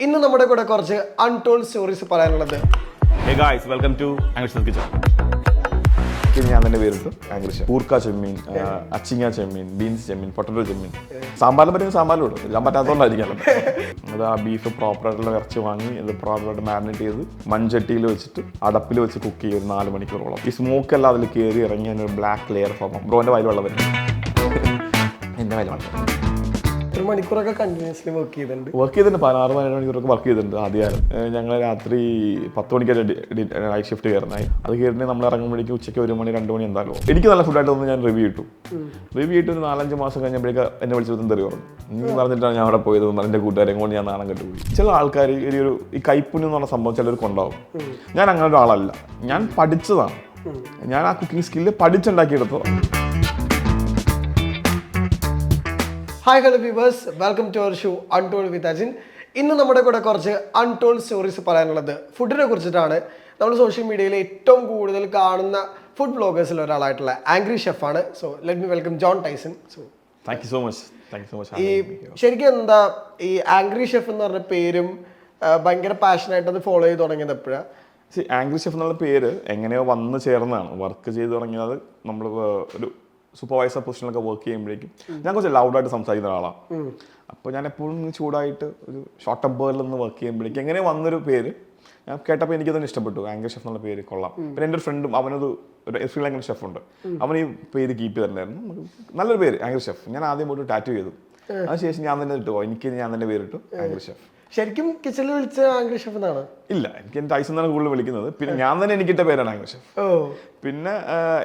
ഇന്ന് നമ്മുടെ കൂടെ കുറച്ച് അൺടോൾഡ് സ്റ്റോറീസ് പറയാനുള്ളത്. Hey guys, welcome to Angrish's Kitchen. ഞാൻ തന്നെ പേരിട്ടു ആംഗ്രിഷ്. കൂർക്ക ചെമ്മീൻ, അച്ചിങ്ങ ചെമ്മീൻ, ബീൻസ് ചെമ്മീൻ, പൊട്ടറ്റോ ചെമ്മീൻ. സാമ്പാറിന് പറ്റുന്ന സാമ്പാറും ഇടും. എല്ലാം പറ്റാത്തതുകൊണ്ടായിരിക്കും. അത് ആ ബീഫ് പ്രോപ്പറായിട്ടുള്ള ഇറച്ചി വാങ്ങി അത് പ്രോപ്പറായിട്ട് മാരിനേറ്റ് ചെയ്ത് മൺചട്ടിയിൽ വെച്ചിട്ട് അടപ്പിൽ വെച്ച് കുക്ക് ചെയ്യും ഒരു 4 മണിക്കൂറോളം. ഈ സ്മോക്ക് എല്ലാം അതിൽ കയറി ഇറങ്ങി ഒരു ബ്ലാക്ക് ലെയർ ഫോം ആവും. ബ്രോൻ്റെ വയൽ വെള്ളം വരും. എൻ്റെ വയൽ വെള്ളം ഒരു മണിക്കൂറൊക്കെ കണ്ടിന്യൂസ്ലി വർക്ക് ചെയ്തിട്ടുണ്ട്. 16-17 മണിക്കൂറൊക്കെ വർക്ക് ചെയ്തിട്ടുണ്ട്. ആദ്യം ഞങ്ങൾ രാത്രി 10 മണിക്കാണ് നൈറ്റ് ഷിഫ്റ്റ് കയറുന്നത്. അത് കയറി നമ്മൾ ഇറങ്ങുമ്പോഴേക്കും ഉച്ചയ്ക്ക് 1 മണി 2 മണി എന്തായാലും. എനിക്ക് നല്ല ഫുഡായിട്ട് തോന്നുന്നു. ഞാൻ റിവ്യൂ ഇട്ടു. റിവ്യൂ ഇട്ട് ഒരു 4-5 മാസം കഴിഞ്ഞപ്പോഴേക്ക് എന്നെ വിളിച്ചത് തെറി പറഞ്ഞു. നീ പറഞ്ഞിട്ടാണ് ഞാൻ അവിടെ പോയത്. എൻ്റെ കൂട്ടുകാരെ കൊണ്ട് ഞാൻ നാണം കെട്ടുപോയി. ചില ആൾക്കാർ ഈ കൈപ്പുണ്യം എന്ന് പറഞ്ഞ സംഭവം ചിലർക്ക് ഉണ്ടാവും. ഞാൻ അങ്ങനെ ഒരാളല്ല. ഞാൻ പഠിച്ചതാണ്. ഞാൻ ആ കുക്കിംഗ് സ്കില്ല് പഠിച്ചുണ്ടാക്കിയെടുത്തോ. Hi hello viewers, welcome to our show untold with Ajin. ഇന്ന് നമ്മുടെ കൂടെ കുറച്ച് അൺടോൾഡ് സ്റ്റോറീസ് പറയാനുള്ളത് ഫുഡിനെ കുറിച്ചിട്ടാണ്. നമ്മൾ സോഷ്യൽ മീഡിയയിൽ ഏറ്റവും കൂടുതൽ കാണുന്ന ഫുഡ് ബ്ലോഗേഴ്സിൽ ഒരാളായിട്ടുള്ള ആംഗ്രി ഷെഫാണ്. So let me welcome John Tyson. So thank you so much. ഈ ശരിക്കും എന്താ ഈ ആംഗ്രി ഷെഫ് എന്ന് പറഞ്ഞ പേരും ഭയങ്കര പാഷനായിട്ട് അത് ഫോളോ ചെയ്ത് തുടങ്ങിയത് എപ്പോഴാണ്? ആംഗ്രി ഷെഫ് എന്നുള്ള പേര് എങ്ങനെയോ വന്ന് ചേർന്നതാണ്. വർക്ക് ചെയ്ത് തുടങ്ങിയത് നമ്മൾ ഒരു സൂപ്പർവൈസർ പൊസിഷനിലൊക്കെ വർക്ക് ചെയ്യുമ്പോഴേക്കും ഞാൻ കുറച്ച് ലൗഡായിട്ട് സംസാരിക്കുന്ന ഒരാളാണ്. അപ്പോൾ ഞാൻ എപ്പോഴും ചൂടായിട്ട് ഒരു ഷോർട്ട് ടെമ്പറിൽ നിന്ന് വർക്ക് ചെയ്യുമ്പോഴേക്കും എങ്ങനെ വന്നൊരു പേര് ഞാൻ കേട്ടപ്പോൾ എനിക്ക് തന്നെ ഇഷ്ടപ്പെട്ടു. ആംഗ്രി ഷെഫ് എന്നുള്ള പേര് കൊള്ളാം. പിന്നെ എൻ്റെ ഒരു ഫ്രണ്ടും അവനൊരു ശ്രീലങ്കൻ ഷെഫുണ്ട്. അവൻ ഈ പേര് കീപ്പ് ചെയ്തിട്ടുണ്ടായിരുന്നു. നല്ലൊരു പേര് ആംഗ്രി ഷെഫ്. ഞാൻ ആദ്യം പോയിട്ട് ടാറ്റു ചെയ്തു. അതിനുശേഷം ഞാൻ തന്നെ ഇട്ടു. എനിക്ക് ഞാൻ തന്നെ പേരിട്ടു ആംഗ്രി ഷെഫ്. ശരിക്കും കിച്ചണിൽ വിളിച്ച ആംഗ്രി ഷെഫ് എന്നാണ്? ഇല്ല, എനിക്ക് എൻ്റെ ടൈസൺ എന്നാണ് കൂടുതൽ വിളിക്കുന്നത്. പിന്നെ ഞാൻ തന്നെ എനിക്കിട്ട പേരാണ് ആംഗ്രി ഷെഫ്. പിന്നെ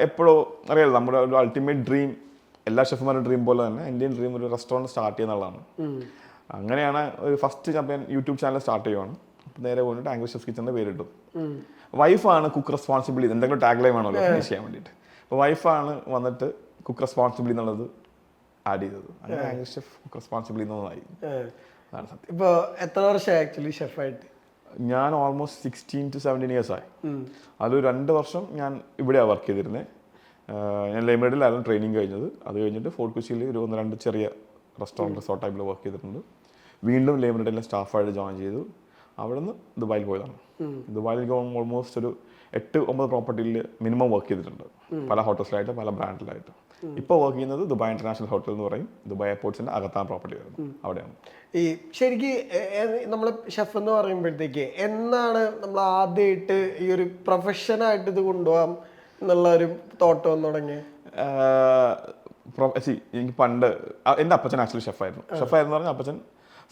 എപ്പോഴോ അറിയാലോ, നമ്മുടെ ഒരു അൾട്ടിമേറ്റ് ഡ്രീം, എല്ലാ ഷെഫുമാരുടെ ഡ്രീം പോലെ തന്നെ എൻ്റെയും ഡ്രീം ഒരു റെസ്റ്റോറൻറ്റ് സ്റ്റാർട്ട് ചെയ്യുന്നതാണ്. അങ്ങനെയാണ് ഒരു ഫസ്റ്റ് ഞാൻ യൂട്യൂബ് ചാനൽ സ്റ്റാർട്ട് ചെയ്യുവാണ്. നേരെ പോയിട്ട് ആംഗ്രി ഷെഫ് കിച്ചൻ്റെ പേരിട്ടു. വൈഫാണ് കുക്ക് റെസ്പോൺസിബിലിറ്റി, എന്തെങ്കിലും ടാഗ് ലൈൻ ആണല്ലോ ഫിനിഷ് ചെയ്യാൻ വേണ്ടിയിട്ട്. അപ്പോൾ വൈഫാണ് വന്നിട്ട് കുക്ക് റെസ്പോൺസിബിലിറ്റി എന്നുള്ളത് ആഡ് ചെയ്തത്. അങ്ങനെ ആംഗ്രി ഷെഫ് കുക്ക് റെസ്പോൺസിബിലിറ്റി എന്നതായി. അതാണ് സത്യം. ഇപ്പോൾ എത്ര വർഷമായി ആക്ച്വലി ഷെഫായിട്ട്? ഞാൻ ഓൾമോസ്റ്റ് 16 to 17 years ആയി. അതൊരു 2 വർഷം ഞാൻ ഇവിടെയാണ് വർക്ക് ചെയ്തിരുന്നത്. ഞാൻ ലൈബ്രറിയിലായിരുന്നു ട്രെയിനിങ് കഴിഞ്ഞത്. അത് കഴിഞ്ഞിട്ട് ഫോർട്ട് കൊച്ചിയിൽ ഒരു 1-2 ചെറിയ റിസോർട്ട് ടൈപ്പിൽ വർക്ക് ചെയ്തിട്ടുണ്ട്. വീണ്ടും ലൈബ്രറിയിലെ സ്റ്റാഫായിട്ട് ജോയിൻ ചെയ്തു. അവിടെ നിന്ന് ദുബായിൽ പോയതാണ്. ദുബായിൽ എനിക്ക് ഓൾമോസ്റ്റ് ഒരു 8-9 പ്രോപ്പർട്ടിയിൽ മിനിമം വർക്ക് ചെയ്തിട്ടുണ്ട്. പല ഹോട്ടൽസിലായിട്ട്, പല ബ്രാൻഡിലായിട്ട്. ഇപ്പോൾ വർക്ക് ചെയ്യുന്നത് ദുബായ് ഇന്റർനാഷണൽ ഹോട്ടൽ എന്ന് പറയും. ദുബായ് എയർപോർട്ട്സിൻ്റെ അകത്താണ് പ്രോപ്പർട്ടി വരുന്നത്. അവിടെയാണ്. ഈ ശരിക്ക് നമ്മൾ ഷെഫ് എന്ന് പറയുമ്പോഴത്തേക്ക് എന്നാണ് നമ്മൾ ആദ്യമായിട്ട് ഈ ഒരു പ്രൊഫഷനായിട്ട് ഇത് കൊണ്ടുപോകാം എന്നുള്ള ഒരു തോട്ട് വന്നു തുടങ്ങിയത്? എനിക്ക് പണ്ട് എൻ്റെ അപ്പച്ചൻ ആക്ച്വലി ഷെഫായിരുന്നു പറഞ്ഞാൽ അപ്പച്ചൻ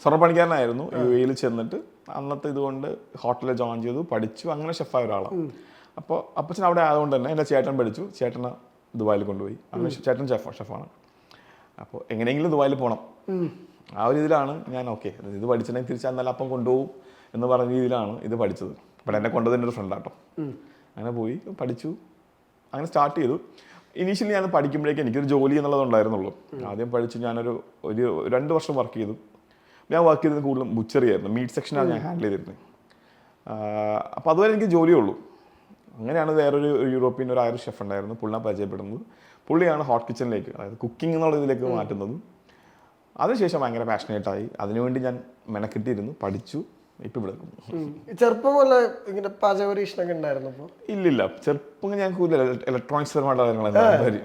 സ്വർണ്ണപ്പണിക്കാരനായിരുന്നു. UAE ചെന്നിട്ട് അന്നത്തെ ഇതുകൊണ്ട് ഹോട്ടലിൽ ജോയിൻ ചെയ്തു, പഠിച്ചു, അങ്ങനെ ഷെഫായ ഒരാളാണ്. അപ്പോൾ അപ്പച്ചൻ അവിടെ ആയതുകൊണ്ട് തന്നെ എൻ്റെ ചേട്ടൻ പഠിച്ചു. ചേട്ടനെ ദുബായിൽ കൊണ്ടുപോയി. അങ്ങനെ ചേട്ടൻ ഷെഫാണ്. അപ്പോൾ എങ്ങനെയെങ്കിലും ദുബായിൽ പോകണം, ആ ഒരു രീതിയിലാണ് ഞാൻ ഓക്കെ ഇത് പഠിച്ചിട്ടുണ്ടെങ്കിൽ തിരിച്ചെന്നാൽ അപ്പം കൊണ്ടുപോകും എന്ന് പറഞ്ഞ രീതിയിലാണ് ഇത് പഠിച്ചത്. അപ്പോൾ എന്നെ കൊണ്ടുവന്നതിൻ്റെ ഒരു ഫ്രണ്ടാട്ടോ. അങ്ങനെ പോയി പഠിച്ചു, അങ്ങനെ സ്റ്റാർട്ട് ചെയ്തു. ഇനീഷ്യലി ഞാൻ പഠിക്കുമ്പോഴേക്കും എനിക്കൊരു ജോലി എന്നുള്ളത് ഉണ്ടായിരുന്നുള്ളൂ. ആദ്യം പഠിച്ചു ഞാനൊരു 2 വർഷം വർക്ക് ചെയ്തു. ഞാൻ വർക്ക് ചെയ്തത് കൂടുതലും ബുച്ചറി ആയിരുന്നു. മീറ്റ് സെക്ഷനാണ് ഞാൻ ഹാൻഡിൽ ചെയ്തിരുന്നത്. അപ്പോൾ അതുവരെ എനിക്ക് ജോലിയുള്ളൂ. അങ്ങനെയാണ് വേറൊരു യൂറോപ്യൻ ഒരു ഐറിഷ് ഷെഫ് ഉണ്ടായിരുന്നു. പുള്ളിനെ പരിചയപ്പെടുന്നത്. പുള്ളിയാണ് ഹോട്ട് കിച്ചണിലേക്ക്, അതായത് കുക്കിംഗ് എന്നുള്ള ഇതിലേക്ക് മാറ്റുന്നതും. അതിനുശേഷം ഭയങ്കര പാഷനേറ്റായി. അതിനുവേണ്ടി ഞാൻ മെനക്കെട്ടിരുന്നു, പഠിച്ചു. ഇപ്പം ഇവിടെ ചെറുപ്പം പോലെ ഇങ്ങനെ പാചക പരീക്ഷണമൊക്കെ ഉണ്ടായിരുന്നു? അപ്പോൾ ഇല്ലില്ല, ചെറുപ്പം ഞാൻ കൂടുതൽ ഇലക്ട്രോണിക്സ് പരമായിട്ടുള്ള കാര്യങ്ങൾ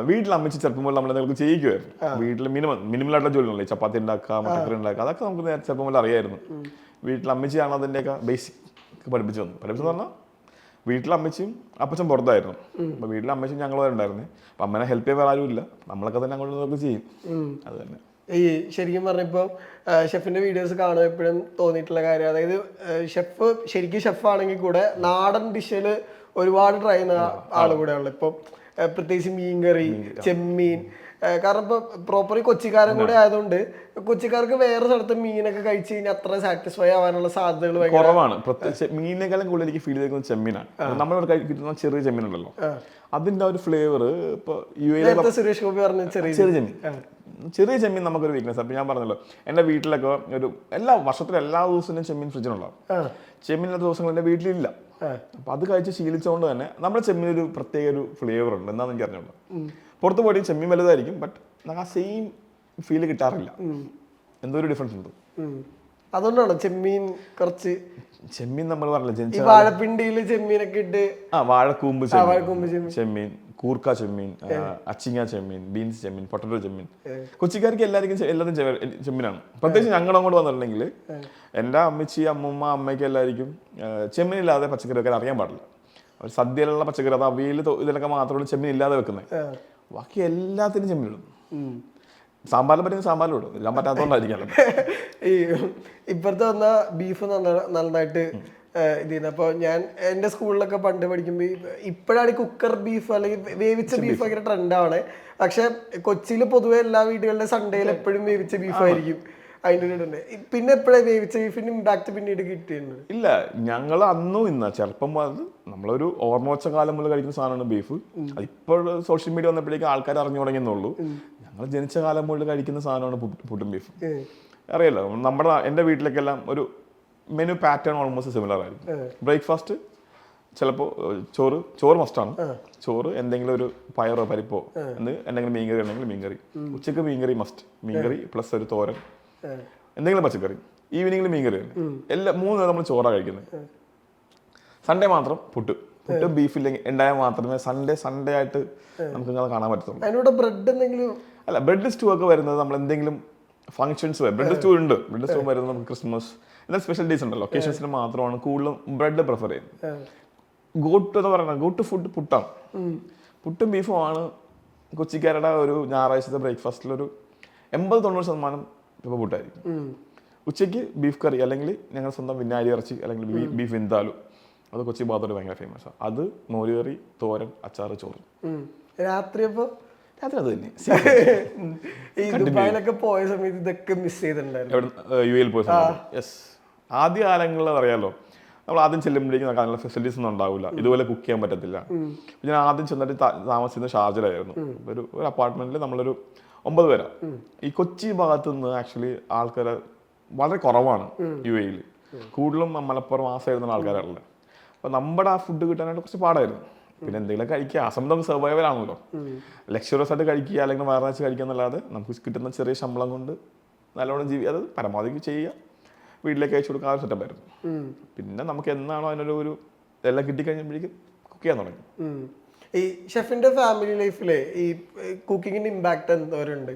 വീട്ടിൽ അമ്മച്ച് ചെറുപ്പം പോലെ നമ്മൾ എന്തെങ്കിലും ചെയ്യിക്കുമായിരുന്നു. വീട്ടിൽ മിനിമലായിട്ടുള്ള ജോലികളല്ലേ, ചപ്പാത്തി ഉണ്ടാക്കുക, മട്ടക്കറി ഉണ്ടാക്കുക, അതൊക്കെ നമുക്ക് ചെറുപ്പം പോലെ അറിയായിരുന്നു. വീട്ടിൽ അമ്മച്ചിയാണ് അതിൻ്റെയൊക്കെ ബേസിക് പഠിപ്പിച്ചു പറഞ്ഞാൽ വീട്ടിൽ അമ്മച്ചിയും അപ്പച്ചൻ പുറത്തായിരുന്നു. അപ്പോൾ വീട്ടിൽ അമ്മച്ചും ഞങ്ങളും ഉണ്ടായിരുന്നു. അപ്പം അമ്മനെ ഹെൽപ്പ് ചെയ്യാൻ വേറെ ആരും ഇല്ല, നമ്മളൊക്കെ തന്നെ അങ്ങോട്ട് ചെയ്യും. അത് തന്നെ ഈ ശരിക്കും പറഞ്ഞപ്പോൾ ഷെഫിന്റെ വീഡിയോസ് കാണുമ്പോൾ എപ്പോഴും തോന്നിയിട്ടുള്ള കാര്യം, അതായത് ഷെഫ് ശരിക്കും ഷെഫാണെങ്കിൽ കൂടെ നാടൻ ഡിഷിൽ ഒരുപാട് ട്രൈ ചെയ്യുന്ന ആൾ കൂടെയുള്ളു. ഇപ്പം പ്രത്യേകിച്ച് മീൻകറി, ചെമ്മീൻ. കാരണം ഇപ്പോൾ പ്രോപ്പർലി കൊച്ചിക്കാരൻ കൂടെ ആയതുകൊണ്ട് കൊച്ചിക്കാർക്ക് വേറെ സ്ഥലത്ത് മീനൊക്കെ കഴിച്ച് കഴിഞ്ഞാൽ അത്ര സാറ്റിസ്ഫൈ ആവാനുള്ള സാധ്യതകൾ കുറവാണ്. പ്രത്യേകിച്ച് മീനിനേക്കാളും കൂടുതൽ എനിക്ക് ഫീൽ ചെയ്തിരിക്കുന്നത് ചെമ്മീനാണ്. നമ്മൾ കിട്ടുന്ന ചെറിയ ചെമ്മീനുണ്ടല്ലോ, അതിന്റെ ഒരു ഫ്ലേവർ. ഇപ്പോൾ UAE സുരേഷ് ഗോപി പറഞ്ഞ ചെറിയ ചെമ്മീൻ നമുക്കൊരു വീക്ക്നെസ്. അപ്പം ഞാൻ പറഞ്ഞല്ലോ, എൻ്റെ വീട്ടിലൊക്കെ വർഷത്തിലെ എല്ലാ ദിവസവും ചെമ്മീൻ ഫ്രിഡ്ജിനുണ്ടാവും. ചെമ്മീനില്ലാത്ത ദിവസങ്ങൾ എൻ്റെ വീട്ടിലില്ല. അപ്പം അത് കഴിച്ച് ശീലിച്ചുകൊണ്ട് തന്നെ നമ്മുടെ ചെമ്മീനൊരു പ്രത്യേക ഒരു ഫ്ലേവർ ഉണ്ട്. എന്താണെന്ന് എനിക്ക് അറിഞ്ഞോളൂ. പുറത്ത് പോയി ചെമ്മീൻ വലുതായിരിക്കും, ബട്ട് നമുക്ക് ആ സെയിം ഫീല് കിട്ടാറില്ല. എന്തോ ഒരു ഡിഫറൻസ് ഉണ്ട്. അതുകൊണ്ടാണ് ചെമ്മീൻ കുറച്ച് ചെമ്മീൻ നമ്മൾ പറഞ്ഞില്ല ഈ ജനിച്ച വാഴപ്പിണ്ടിയില് ചെമ്മീനൊക്കെ ഇട്ട് വാഴക്കൂമ്പ് വാഴക്കൂമ്പ് ചെമ്മീൻ, കൂർക്ക ചെമ്മീൻ, അച്ചിങ്ങ ചെമ്മീൻ, ബീൻസ് ചെമ്മീൻ, പൊട്ടറ്റോ ചെമ്മീൻ. കൊച്ചിക്കാർക്ക് എല്ലാവർക്കും ചെമ്മീനാണ്. പ്രത്യേകിച്ച് ഞങ്ങൾ അങ്ങോട്ട് വന്നിട്ടുണ്ടെങ്കിൽ എൻ്റെ അമ്മച്ചി, അമ്മൂമ്മ, അമ്മയ്ക്ക് എല്ലാവർക്കും ചെമ്മീനില്ലാതെ പച്ചക്കറി വെക്കാൻ അറിയാൻ പാടില്ല. അവർ സദ്യയിലുള്ള പച്ചക്കറി, അത് അവിയൽ ഇതിലൊക്കെ മാത്രമാണ് ചെമ്മീൻ ഇല്ലാതെ വെക്കുന്നത്. ബാക്കി എല്ലാത്തിനും ചെമ്മീനിടും. സാമ്പാറിനെ പറ്റുന്ന സാമ്പാറിലും ഇടും. എല്ലാം പറ്റാത്തതുകൊണ്ടായിരിക്കും. ഈ ഇപ്പുറത്ത് വന്ന ബീഫ് നന്നായിട്ട് ഇത് ചെയ്യുന്നത്. അപ്പോൾ ഞാൻ എൻ്റെ സ്കൂളിലൊക്കെ പണ്ട് പഠിക്കുമ്പോൾ ഇപ്പോഴാണ് കുക്കർ ബീഫ് അല്ലെങ്കിൽ വേവിച്ച ബീഫ് ഭയങ്കര ട്രെൻഡാണ്. പക്ഷെ കൊച്ചിയിൽ പൊതുവെ എല്ലാ വീടുകളിലെ സൺഡേയിൽ എപ്പോഴും വേവിച്ച ബീഫായിരിക്കും അതിൻ്റെ ഇടുന്നത്. പിന്നെ എപ്പോഴാണ് വേവിച്ച ബീഫിന്റെ ഇമ്പാക്ട് പിന്നീട് കിട്ടിയിരുന്നത്? ഇല്ല, ഞങ്ങൾ അന്നും ഇന്ന ചെറുപ്പം നമ്മളൊരു ഓർമ്മ വെച്ച കാലം മുതൽ കഴിക്കുന്ന സാധനമാണ് ബീഫ്. ഇപ്പോൾ സോഷ്യൽ മീഡിയ വന്നപ്പോഴേക്കും ആൾക്കാർ അറിഞ്ഞു തുടങ്ങിയെന്നുള്ളൂ. ഞങ്ങൾ ജനിച്ച കാലം മുതൽ കഴിക്കുന്ന സാധനമാണ് പുട്ടും ബീഫും. അറിയാലോ, എൻ്റെ വീട്ടിലേക്കെല്ലാം ഒരു മെനു പാറ്റേൺ ഓൾമോസ്റ്റ് സിമിലർ ആയിരിക്കും. ബ്രേക്ക്ഫാസ്റ്റ് ചിലപ്പോൾ ചോറ് മസ്റ്റാണ്. ചോറ്, എന്തെങ്കിലും ഒരു പയറോ പരിപ്പോ, എന്തെങ്കിലും മീൻകറി ഉണ്ടെങ്കിൽ മീൻകറി. ഉച്ചക്ക് മീൻകറി മസ്റ്റ്, മീൻകറി പ്ലസ് ഒരു തോരൻ, എന്തെങ്കിലും പച്ചക്കറി. ഈവനിങ്ങിൽ മീൻകറി തന്നെ. എല്ലാ 3 നേരം നമ്മൾ ചോറാണ് കഴിക്കുന്നത്. സൺഡേ മാത്രം പുട്ടും ബീഫില്ലെങ്കിൽ ഉണ്ടായാൽ മാത്രമേ സൺഡേ ആയിട്ട് നമുക്ക് ഇങ്ങനെ കാണാൻ പറ്റത്തുള്ളൂ. അതിനോട് ബ്രെഡ് എന്തെങ്കിലും അല്ല, ബ്രെഡ് സ്റ്റൂ ഒക്കെ വരുന്നത് നമ്മൾ എന്തെങ്കിലും ഫംഗ്ഷൻസ് വരും. ബ്രെഡ് സ്റ്റൂ ഉണ്ട്. ബ്രെഡ് സ്റ്റൂ വരുന്നത് നമുക്ക് ക്രിസ്മസ് എന്നാൽ സ്പെഷ്യൽ ഡേയ്സ് ഉണ്ടല്ലോ, ഒക്കേഷൻസിന് മാത്രമാണ് കൂടുതലും ബ്രെഡ് പ്രിഫർ ചെയ്യുന്നത്. ഗോട്ട് എന്ന് പറയുന്നത് ഗോട്ട് ഫുഡ് പുട്ടാണ്. പുട്ടും ബീഫുമാണ് കൊച്ചിക്കാരുടെ ഒരു ഞായറാഴ്ചത്തെ ബ്രേക്ക്ഫാസ്റ്റിലൊരു 80-90% ഇപ്പോൾ പുട്ടായിരിക്കും. ഉച്ചയ്ക്ക് ബീഫ് കറി അല്ലെങ്കിൽ ഞങ്ങൾ സ്വന്തം വിനാരി ഇറച്ചി അല്ലെങ്കിൽ ബീഫ് വിന്താലു, അത് കൊച്ചി ഭാഗത്തോട്ട് ഭയങ്കര ഫേമസ് ആണ്. അത് മോരുകറി, തോരൻ, അച്ചാറ്, ചോറ്. രാത്രി രാത്രി അത് തന്നെ. ഈ ദുബായിലൊക്കെ പോയ സമയത്ത് ഇതൊക്കെ മിസ് ചെയ്തിട്ടുണ്ടായിരുന്നു. യു എയിൽ പോയ സമയത്ത് യെസ്. ആദ്യ കാലങ്ങളിൽ അറിയാലോ, നമ്മൾ ആദ്യം ചെല്ലുമ്പോഴേക്കും നമുക്ക് അതിനുള്ള ഫെസിലിറ്റീസ് ഒന്നും ഉണ്ടാവില്ല. ഇതുപോലെ കുക്ക് ചെയ്യാൻ പറ്റത്തില്ല. ഞാൻ ആദ്യം ചെന്നിട്ട് താമസിക്കുന്നത് ഷാർജയിലായിരുന്നു. ഒരു അപ്പാർട്ട്മെന്റിൽ നമ്മളൊരു 9 പേരാണ്. ഈ കൊച്ചി ഭാഗത്ത് നിന്ന് ആക്ച്വലി ആൾക്കാർ വളരെ കുറവാണ് യു എയിൽ. കൂടുതലും മലപ്പുറം ആ സൈഡിൽ ആൾക്കാരുള്ളത്. അപ്പോൾ നമ്മുടെ ആ ഫുഡ് കിട്ടാനായിട്ട് കുറച്ച് പാടായിരുന്നു. പിന്നെ എന്തെങ്കിലും കഴിക്കുക, ആ സമയത്ത് നമുക്ക് സർവൈവൽ ആണല്ലോ. ലക്ഷറിയസ് ആയിട്ട് കഴിക്കുക അല്ലെങ്കിൽ വയറുനിറച്ച് കഴിക്കുക എന്നല്ലാതെ നമുക്ക് കിട്ടുന്ന ചെറിയ ശമ്പളം കൊണ്ട് നല്ലോണം അത് പരമാവധി ചെയ്യുക, വീട്ടിലേക്ക് അയച്ചു കൊടുക്കുക, ആ ഒരു സെറ്റപ്പ് ആയിരുന്നു. പിന്നെ നമുക്ക് എന്നാണോ അതിനൊരു എല്ലാം കിട്ടിക്കഴിഞ്ഞപ്പോഴേക്കും കുക്ക് ചെയ്യാൻ തുടങ്ങി. ഈ ഷെഫിന്റെ ഫാമിലി ലൈഫിലെ ഈ കുക്കിങ്ങിന്റെ ഇമ്പാക്ട് എന്തോരുണ്ട്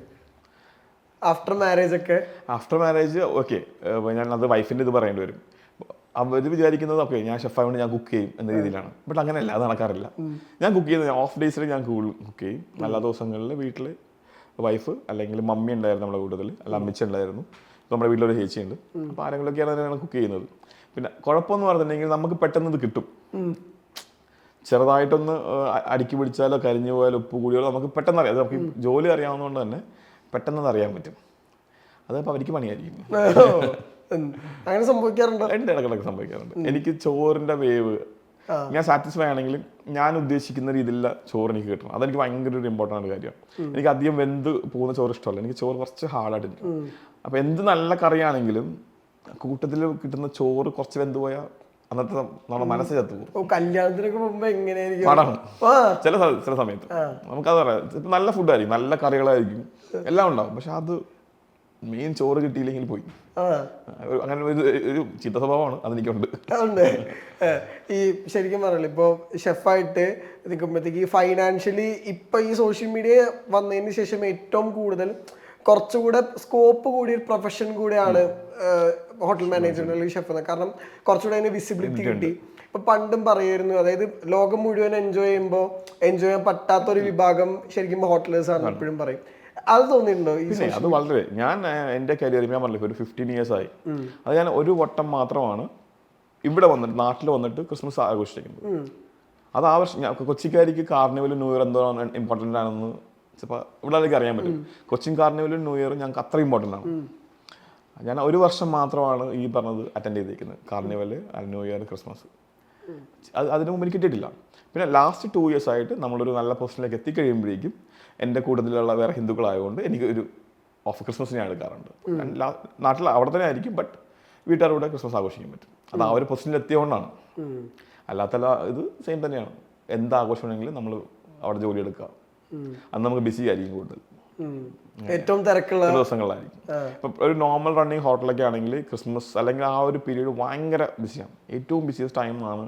ആഫ്റ്റർ മാരേജ് ഒക്കെ? ആഫ്റ്റർ മാരേജ് ഓക്കെ, ഞാൻ അത് വൈഫിൻ്റെ ഇത് പറയേണ്ടി വരും. അവർ വിചാരിക്കുന്നത് ഓക്കെ ഞാൻ ഷെഫായതുകൊണ്ട് ഞാൻ കുക്ക് ചെയ്യും എന്ന രീതിയിലാണ്. ബട്ട് അങ്ങനെയല്ല, അത് നടക്കാറില്ല. ഞാൻ കുക്ക് ചെയ്യുന്നത് ഓഫ് ഡേയ്സിൽ ഞാൻ കുക്ക് ചെയ്യും. നല്ല ദിവസങ്ങളിൽ വീട്ടിൽ വൈഫ് അല്ലെങ്കിൽ മമ്മി ഉണ്ടായിരുന്നു നമ്മുടെ കൂട്ടത്തിൽ, അല്ല അമ്മച്ചി ഉണ്ടായിരുന്നു. നമ്മുടെ വീട്ടിലൊരു ചേച്ചിയുണ്ട്. അപ്പോൾ ആരെങ്കിലുമൊക്കെയാണ് അതിനാണ് കുക്ക് ചെയ്യുന്നത്. പിന്നെ കുഴപ്പമെന്ന് പറഞ്ഞിട്ടുണ്ടെങ്കിൽ നമുക്ക് പെട്ടെന്ന് ഇത് കിട്ടും. ചെറുതായിട്ടൊന്ന് അടുക്കി പിടിച്ചാലോ കരിഞ്ഞു പോയാലോ ഉപ്പ് കൂടിയാലോ നമുക്ക് പെട്ടെന്ന് അറിയാം. അത് നമുക്ക് ജോലി അറിയാവുന്നതുകൊണ്ട് തന്നെ പെട്ടെന്ന് അറിയാൻ പറ്റും. അതപ്പോൾ അവർക്ക് പണിയായിരിക്കും. അങ്ങനെ സംഭവിക്കാറുണ്ട്. എൻ്റെ ഇടക്കിടക്ക് സംഭവിക്കാറുണ്ട്. എനിക്ക് ചോറിൻ്റെ വേവ് ഞാൻ സാറ്റിസ്ഫൈ ആണെങ്കിലും ഞാൻ ഉദ്ദേശിക്കുന്ന രീതിയിലുള്ള ചോറ് എനിക്ക് കിട്ടണം. അതെനിക്ക് ഭയങ്കര ഒരു ഇമ്പോർട്ടൻ്റ് കാര്യമാണ്. എനിക്ക് അധികം വെന്ത് പോകുന്ന ചോറ് ഇഷ്ടമല്ല. എനിക്ക് ചോറ് കുറച്ച് ഹാർഡായിട്ട് ഇരിക്കും. അപ്പോൾ എന്ത് നല്ല കറിയാണെങ്കിലും കൂട്ടത്തിൽ കിട്ടുന്ന ചോറ് കുറച്ച് വെന്ത് പോയാൽ അന്നത്തെ നമ്മുടെ മനസ്സ് ചത്തു പോകും. കല്യാണത്തിനൊക്കെ മുമ്പ് എങ്ങനെയായിരിക്കും പാടാണ് ചില സമയത്ത്. നമുക്കത് പറയാം, ഇപ്പം നല്ല ഫുഡായിരിക്കും, നല്ല കറികളായിരിക്കും, എല്ലാം ഉണ്ടാവും. പക്ഷെ അത് മെയിൻ ചോറ് കിട്ടിയില്ലെങ്കിൽ പോയി. അങ്ങനെ ഒരു ചീത്ത സ്വഭാവമാണ് അതെനിക്കുണ്ട്. ഈ ശരിക്കും പറയല്ലോ, ഇപ്പോൾ ഷെഫായിട്ട് നിൽക്കുമ്പോഴത്തേക്ക് ഈ ഫൈനാൻഷ്യലി ഇപ്പൊ ഈ സോഷ്യൽ മീഡിയ വന്നതിന് ശേഷം ഏറ്റവും കൂടുതൽ കുറച്ചുകൂടെ സ്കോപ്പ് കൂടിയ ഒരു പ്രൊഫഷൻ കൂടെയാണ് ഹോട്ടൽ മാനേജ്മെന്റ് അല്ലെങ്കിൽ ഷെഫ്. കാരണം കുറച്ചുകൂടെ അതിന് വിസിബിലിറ്റി കിട്ടി. ഇപ്പൊ പണ്ടും പറയായിരുന്നു, അതായത് ലോകം മുഴുവൻ എൻജോയ് ചെയ്യാൻ പറ്റാത്തൊരു വിഭാഗം ശരിക്കും ഹോട്ടലേഴ്സ് ആണ് എപ്പോഴും പറയും. അത് തോന്നിയിട്ടുണ്ടോ? പിന്നെ അത് വളരെ, ഞാൻ എൻ്റെ കരിയർ ഞാൻ പറഞ്ഞില്ല ഒരു 15 years ആയി. അത് ഞാൻ ഒരു വട്ടം മാത്രമാണ് ഇവിടെ വന്നിട്ട് നാട്ടിൽ വന്നിട്ട് ക്രിസ്മസ് ആഘോഷിക്കുന്നത്. അത് ആ വർഷം കൊച്ചിക്കാരിക്ക് കാർണിവലും ന്യൂ ഇയർ എന്തോ ഇമ്പോർട്ടൻ്റ് ആണെന്ന് ചിലപ്പോൾ ഇവിടെ എനിക്ക് അറിയാൻ പറ്റും. കൊച്ചിൻ കാർണിവലും ന്യൂ ഇയറും ഞങ്ങൾക്ക് അത്ര ഇമ്പോർട്ടൻ്റ് ആണ്. ഞാൻ ഒരു വർഷം മാത്രമാണ് ഈ പറഞ്ഞത് അറ്റൻഡ് ചെയ്തിരിക്കുന്നത്, കാർണിവൽ, ന്യൂ ഇയർ, ക്രിസ്മസ്. അതിന് മുമ്പ് എനിക്ക് കിട്ടിയിട്ടില്ല. പിന്നെ ലാസ്റ്റ് 2 years ആയിട്ട് നമ്മളൊരു നല്ല പൊസിഷനിലേക്ക് എത്തിക്കഴിയുമ്പോഴേക്കും എൻ്റെ കൂടുതലുള്ള വേറെ ഹിന്ദുക്കളായതുകൊണ്ട് എനിക്ക് ഒരു ക്രിസ്മസ് ഞാൻ എടുക്കാറുണ്ട്. നാട്ടിൽ അവിടെ തന്നെ ആയിരിക്കും, ബട്ട് വീട്ടുകാരുടെ ക്രിസ്മസ് ആഘോഷിക്കാൻ പറ്റും. അത് ആ ഒരു പൊസിഷനിൽ എത്തിയതുകൊണ്ടാണ്. അല്ലാത്തല്ല ഇത് സെയിം തന്നെയാണ്. എന്താഘോഷമാണെങ്കിലും നമ്മൾ അവിടെ ജോലി എടുക്കുക, അന്ന് നമുക്ക് ബിസി ആയിരിക്കും കൂടുതൽ. ഏറ്റവും തിരക്കുള്ള ദിവസങ്ങളിലായിരിക്കും. ഇപ്പം ഒരു നോർമൽ റണ്ണിങ് ഹോട്ടലൊക്കെ ആണെങ്കിൽ ക്രിസ്മസ് അല്ലെങ്കിൽ ആ ഒരു പീരീഡ് ഭയങ്കര ബിസിയാണ്. ഏറ്റവും ബിസിയസ്റ്റ് ടൈമാണ്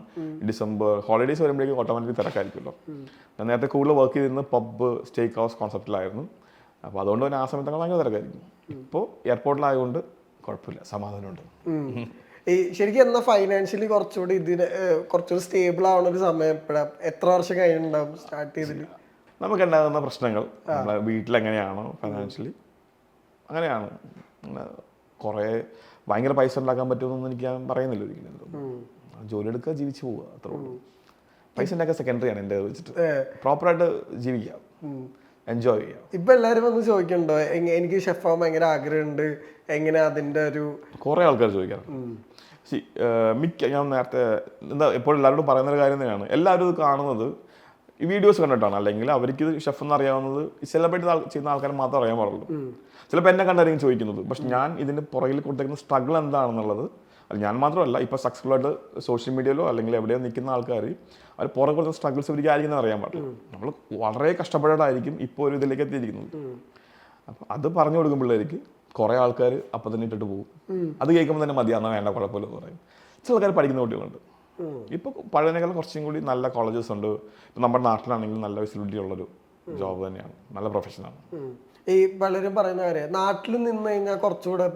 ഡിസംബർ. ഹോളിഡേയ്സ് വരുമ്പോഴേക്കും ഓട്ടോമാറ്റിക് തിരക്കായിരിക്കുമല്ലോ. ഞാൻ നേരത്തെ കൂടുതൽ വർക്ക് ചെയ്തിരുന്നത് പബ്ബ് സ്റ്റേക്ക് ഹൗസ് കോൺസെപ്റ്റിലായിരുന്നു. അപ്പോൾ അതുകൊണ്ട് തന്നെ ആ സമയത്തൊക്കെ ഭയങ്കര തിരക്കായിരിക്കും. ഇപ്പോൾ എയർപോർട്ടിലായതുകൊണ്ട് കുഴപ്പമില്ല, സമാധാനമുണ്ട്. ഈ ശരിക്കും എന്നാ ഫൈനാൻഷ്യലി കുറച്ചുകൂടി കുറച്ചുകൂടി സ്റ്റേബിൾ ആവുന്ന ഒരു സമയം എപ്പോഴാണ്, എത്ര വർഷം കഴിഞ്ഞിട്ടുണ്ടാവും സ്റ്റാർട്ട് ചെയ്തിട്ട്? നമുക്ക് ഉണ്ടാകുന്ന പ്രശ്നങ്ങൾ നമ്മളെ വീട്ടിലെങ്ങനെയാണോ ഫൈനാൻഷ്യലി അങ്ങനെയാണ്. കുറേ ഭയങ്കര പൈസ ഉണ്ടാക്കാൻ പറ്റുമെന്നൊന്നും എനിക്ക് ഞാൻ പറയുന്നില്ല ഒരിക്കലും. ജോലി എടുക്കുക, ജീവിച്ചു പോവുക, അത്രേ ഉള്ളൂ. പൈസ ഉണ്ടാക്കുക സെക്കൻഡറി ആണ് എൻ്റെ വെച്ചിട്ട്. പ്രോപ്പറായിട്ട് ജീവിക്കാം, എൻജോയ് ചെയ്യാം. ഇപ്പൊ എല്ലാരും വന്ന് ചോദിക്കണ്ടോ എനിക്ക് ഷെഫാൻ ഭയങ്കര ആഗ്രഹമുണ്ട്, എങ്ങനെ അതിന്റെ ഒരു കുറേ ആൾക്കാർ ചോദിക്കാറുണ്ട്. ഞാൻ നേരത്തെ എന്താ എപ്പോഴും എല്ലാവരോടും പറയുന്നൊരു കാര്യം തന്നെയാണ്, എല്ലാവരും ഇത് കാണുന്നത് ഈ വീഡിയോസ് കണ്ടിട്ടാണ്. അല്ലെങ്കിൽ അവർക്ക് ഇത് ഷെഫ് എന്ന് അറിയാവുന്നത് സെലിബ്രേറ്റ് ചെയ്യുന്ന ആൾക്കാർ മാത്രമേ അറിയാൻ പാടുള്ളൂ. ചിലപ്പോൾ എന്നെ കണ്ടായിരിക്കും ചോദിക്കുന്നത്. പക്ഷെ ഞാൻ ഇതിൻ്റെ പുറകിൽ കൊടുത്തേക്കുന്ന സ്ട്രഗിൾ എന്താണെന്നുള്ളത് അത് ഞാൻ മാത്രമല്ല, ഇപ്പോൾ സക്സസ്ഫുൾ ആയിട്ട് സോഷ്യൽ മീഡിയയിലോ അല്ലെങ്കിൽ എവിടെയോ നിൽക്കുന്ന ആൾക്കാർ അവർ പുറകെ കൊടുത്ത സ്ട്രഗിൾസ് ഇവർക്ക് ആയിരിക്കും അറിയാൻ പാടില്ല. നമ്മൾ വളരെ കഷ്ടപ്പെട്ടായിരിക്കും ഇപ്പോൾ ഒരു ഇതിലേക്ക് എത്തിയിരിക്കുന്നത്. അപ്പോൾ അത് പറഞ്ഞു കൊടുക്കുമ്പോഴേക്ക് കുറേ ആൾക്കാർ അപ്പം തന്നെ ഇട്ടിട്ട് പോകും. അത് കേൾക്കുമ്പോൾ തന്നെ മതിയാണെന്ന് വേണ്ട കുഴപ്പമില്ല എന്ന് പറയും. ചില ആൾക്കാർ പഠിക്കുന്ന കുട്ടികളുണ്ട്. ഇപ്പോൾ പഴയതിനേക്കാളും കുറച്ചും കൂടി നല്ല കോളേജസ് ഉണ്ട്. ഇപ്പം നമ്മുടെ നാട്ടിലാണെങ്കിൽ നല്ല വിസിബിലിറ്റി ഉള്ളൊരു ജോബ് തന്നെയാണ്, നല്ല പ്രൊഫഷനാണ്. ഈ പലരും പറയുന്ന കാര്യം നാട്ടിൽ നിന്ന് കഴിഞ്ഞാൽ കുറച്ചുകൂടെ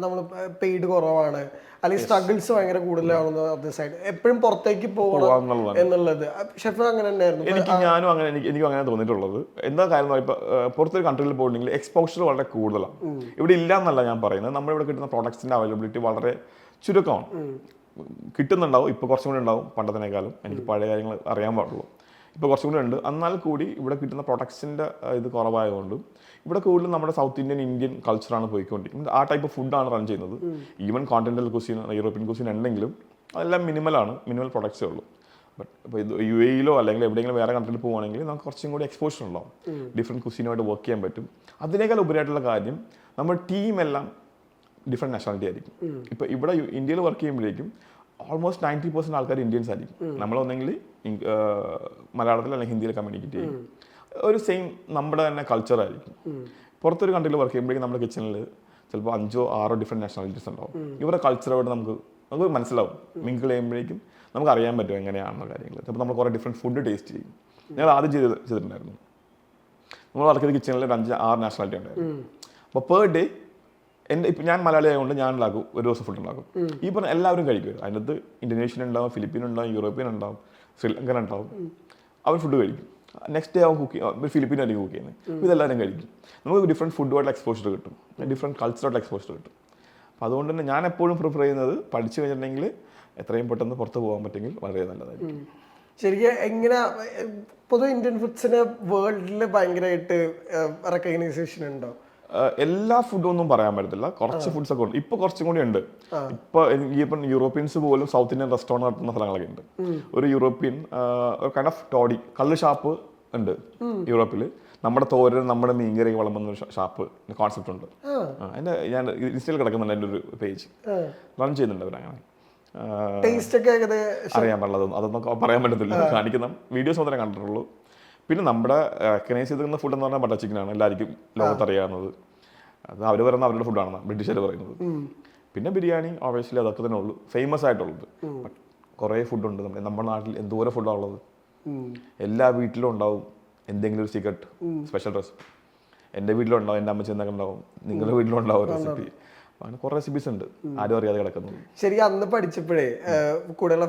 നമ്മൾ പെയ്ഡ് കുറവാണ്, അല്ലെങ്കിൽ സ്ട്രഗിൾസ് ഭയങ്കര കൂടുതലാണെന്ന് അതേ സൈഡ് എപ്പോഴും പുറത്തേക്ക് പോകണം എന്നുള്ളത്. ഷെഫ് അങ്ങനെ തന്നെയായിരുന്നു. ഞാനും അങ്ങനെ എനിക്കും അങ്ങനെ തോന്നിയിട്ടുള്ളത്. എന്താ കാര്യം ഇപ്പോൾ പുറത്തൊരു കൺട്രിയിൽ പോയിട്ടുണ്ടെങ്കിൽ എക്സ്പോഷർ വളരെ കൂടുതലാണ്. ഇവിടെ ഇല്ല എന്നല്ല ഞാൻ പറയുന്നത്, നമ്മുടെ ഇവിടെ കിട്ടുന്ന പ്രോഡക്ട്സിന്റെ അവൈലബിലിറ്റി വളരെ ചുരുക്കമാണ്. കിട്ടുന്നുണ്ടാവും, ഇപ്പോൾ കുറച്ചും കൂടി ഉണ്ടാവും പണ്ടത്തിനേക്കാളും. എനിക്ക് പഴയ കാര്യങ്ങൾ അറിയാൻ പാടുള്ളൂ. ഇപ്പോൾ കുറച്ചും കൂടി ഉണ്ട്. എന്നാൽ കൂടി ഇവിടെ കിട്ടുന്ന പ്രൊഡക്ട്സിൻ്റെ ഇത് കുറവായതുകൊണ്ടും ഇവിടെ കൂടുതലും നമ്മുടെ സൗത്ത് ഇന്ത്യൻ കൾച്ചറാണ് പോയിക്കൊണ്ടിരിക്കുന്നത്. ആ ടൈപ്പ് ഫുഡാണ് റൺ ചെയ്യുന്നത്. Even continental cuisine, European cuisine ഉണ്ടെങ്കിലും അതെല്ലാം മിനിമൽ പ്രൊഡക്ട്സേ ഉള്ളൂ. ബട്ട് ഇപ്പോൾ ഇത് UAE അല്ലെങ്കിൽ എവിടെയെങ്കിലും വേറെ കൺട്രിയിൽ പോകുകയാണെങ്കിൽ നമുക്ക് കുറച്ചും കൂടി എക്സ്പോഷർ ഉണ്ടാവും, ഡിഫറെൻറ്റ് കുസീനുമായിട്ട് വർക്ക് ചെയ്യാൻ പറ്റും. അതിനേക്കാൾ ഉപരിയായിട്ടുള്ള കാര്യം നമ്മുടെ ടീമെല്ലാം ഡിഫറെൻറ്റ് നാഷണാലിറ്റി ആയിരിക്കും. ഇപ്പോൾ ഇവിടെ ഇന്ത്യയിൽ വർക്ക് ചെയ്യുമ്പോഴേക്കും ഓൾമോസ്റ്റ് 90% ആൾക്കാർ ഇന്ത്യൻസ് ആയിരിക്കും. നമ്മളൊന്നെങ്കിൽ മലയാളത്തിൽ അല്ലെങ്കിൽ ഹിന്ദിയിൽ കമ്മ്യൂണിക്കേറ്റ് ചെയ്യും. ഒരു സെയിം നമ്മുടെ തന്നെ കൾച്ചറായിരിക്കും. പുറത്തൊരു കൺട്രിയിൽ വർക്ക് ചെയ്യുമ്പോഴേക്കും നമ്മുടെ കിച്ചണിൽ ചിലപ്പോൾ 5-6 ഡിഫറെൻറ്റ് നാഷണാലിറ്റീസ് ഉണ്ടാവും. ഇവരുടെ കൾച്ചറായിട്ട് നമുക്ക് മനസ്സിലാവും. മിങ്കിൾ ചെയ്യുമ്പോഴേക്കും നമുക്ക് അറിയാൻ പറ്റും എങ്ങനെയാണെന്ന കാര്യങ്ങൾ. ചിലപ്പോൾ നമ്മൾ കുറേ ഡിഫറെൻറ്റ് ഫുഡ് ടേസ്റ്റ് ചെയ്യും. ഞങ്ങൾ ആദ്യം ചെയ്തിട്ടുണ്ടായിരുന്നു. നമ്മൾ വർക്ക് ചെയ്ത കിച്ചണിൽ 5-6 നാഷണാലിറ്റി ഉണ്ടായിരുന്നു. അപ്പോൾ പെർ ഡേ ഇപ്പം ഞാൻ മലയാളി ആയതുകൊണ്ട് ഞാൻ ഉണ്ടാക്കും, ഒരു ദിവസം ഫുഡ് ഉണ്ടാക്കും. ഈ പറഞ്ഞ എല്ലാവരും കഴിക്കും. അതിനകത്ത് ഇന്തോനേഷ്യൻ ഉണ്ടാവും, ഫിലിപ്പീൻ ഉണ്ടാവും, യൂറോപ്യൻ ഉണ്ടാവും, ശ്രീലങ്കൻ ഉണ്ടാവും. അവർ ഫുഡ് കഴിക്കും. നെക്സ്റ്റ് ഡേ അവൻ ഫിലിപ്പീൻ ആയിരിക്കും കുക്ക് ചെയ്യുന്നത്. ഇതെല്ലാവരും കഴിക്കും. നമുക്ക് ഡിഫറെൻറ്റ് ഫുഡുമായിട്ട് എക്സ്പോഷർ കിട്ടും, ഡിഫറെൻറ്റ് കൾച്ചറായിട്ട് എക്സ്പോഷർ കിട്ടും. അപ്പോൾ അതുകൊണ്ട് തന്നെ ഞാൻ എപ്പോഴും പ്രിഫർ ചെയ്യുന്നത് പഠിച്ചു കഴിഞ്ഞിട്ടുണ്ടെങ്കിൽ എത്രയും പെട്ടെന്ന് പുറത്ത് പോകാൻ പറ്റുമെങ്കിൽ വളരെ നല്ലതായിരിക്കും. ശരിക്കും എങ്ങനെ പൊതുവെ ഇന്ത്യൻ ഫുഡ്സിന് വേൾഡിൽ ഭയങ്കരമായിട്ട് റെക്കഗ്നൈസേഷൻ ഉണ്ടോ? എല്ലാ ഫുഡും ഒന്നും പറയാൻ പറ്റത്തില്ല, കുറച്ച് ഫുഡ്സ് ഒക്കെ ഉണ്ട്. ഇപ്പൊ കുറച്ചും കൂടി ഉണ്ട്. ഇപ്പം യൂറോപ്യൻസ് പോലും സൗത്ത് ഇന്ത്യൻ റെസ്റ്റോറൻറ്റ് നടത്തുന്ന സ്ഥലങ്ങളൊക്കെ ഉണ്ട്. ഒരു യൂറോപ്യൻ കൈൻഡ് ഓഫ് ടോഡി കള്ള് ഷാപ്പ് ഉണ്ട് യൂറോപ്പിൽ. നമ്മുടെ തോരൻ, നമ്മുടെ മീൻകറി വിളമ്പുന്ന ഒരു ഷാപ്പ് കോൺസെപ്റ്റ് ഉണ്ട്. അതിന്റെ ഞാൻ ഇൻസ്റ്റയിൽ കിടക്കുന്നുണ്ട്, എൻ്റെ ഒരു പേജ് റൺ ചെയ്യുന്നുണ്ട് അവരങ്ങനെ. അറിയാൻ പാടില്ല, അതൊന്നും പറയാൻ പറ്റത്തില്ല. കാണിക്കുന്ന വീഡിയോസ് മാത്രമേ കണ്ടിട്ടുള്ളൂ. പിന്നെ നമ്മുടെ റെക്കഗ്നൈസ് ചെയ്തിരുന്ന ഫുഡ് എന്ന് പറഞ്ഞാൽ ബട്ടർ ചിക്കനാണ്, എല്ലാവർക്കും ലോകത്ത് അറിയാവുന്നത്. അത് അവർ പറയുന്ന അവരുടെ ഫുഡാണ്, ബ്രിട്ടീഷുകാർ പറയുന്നത്. പിന്നെ ബിരിയാണി ഓബിയസ്ലി അതൊക്കെ തന്നെ ഉള്ളൂ ഫേമസ് ആയിട്ടുള്ളത്. കുറേ ഫുഡുണ്ട് നമ്മുടെ നാട്ടിൽ. എന്തോരം ഫുഡാണ് ഉള്ളത്. എല്ലാ വീട്ടിലും ഉണ്ടാവും എന്തെങ്കിലും ഒരു സീക്രട്ട് സ്പെഷ്യൽ റെസിപ്പി. എൻ്റെ വീട്ടിലുണ്ടാവും, എൻ്റെ അമ്മച്ചി എന്തൊക്കെ ഉണ്ടാവും, നിങ്ങളുടെ വീട്ടിലുണ്ടാവും റെസിപ്പി. അങ്ങനെ കുറേ റെസിപ്പീസ് ഉണ്ട് ആരും അറിയാതെ കിടക്കുന്നത്. ശരിക്കും അന്ന് പഠിച്ചപ്പോഴേ കൂടെയുള്ള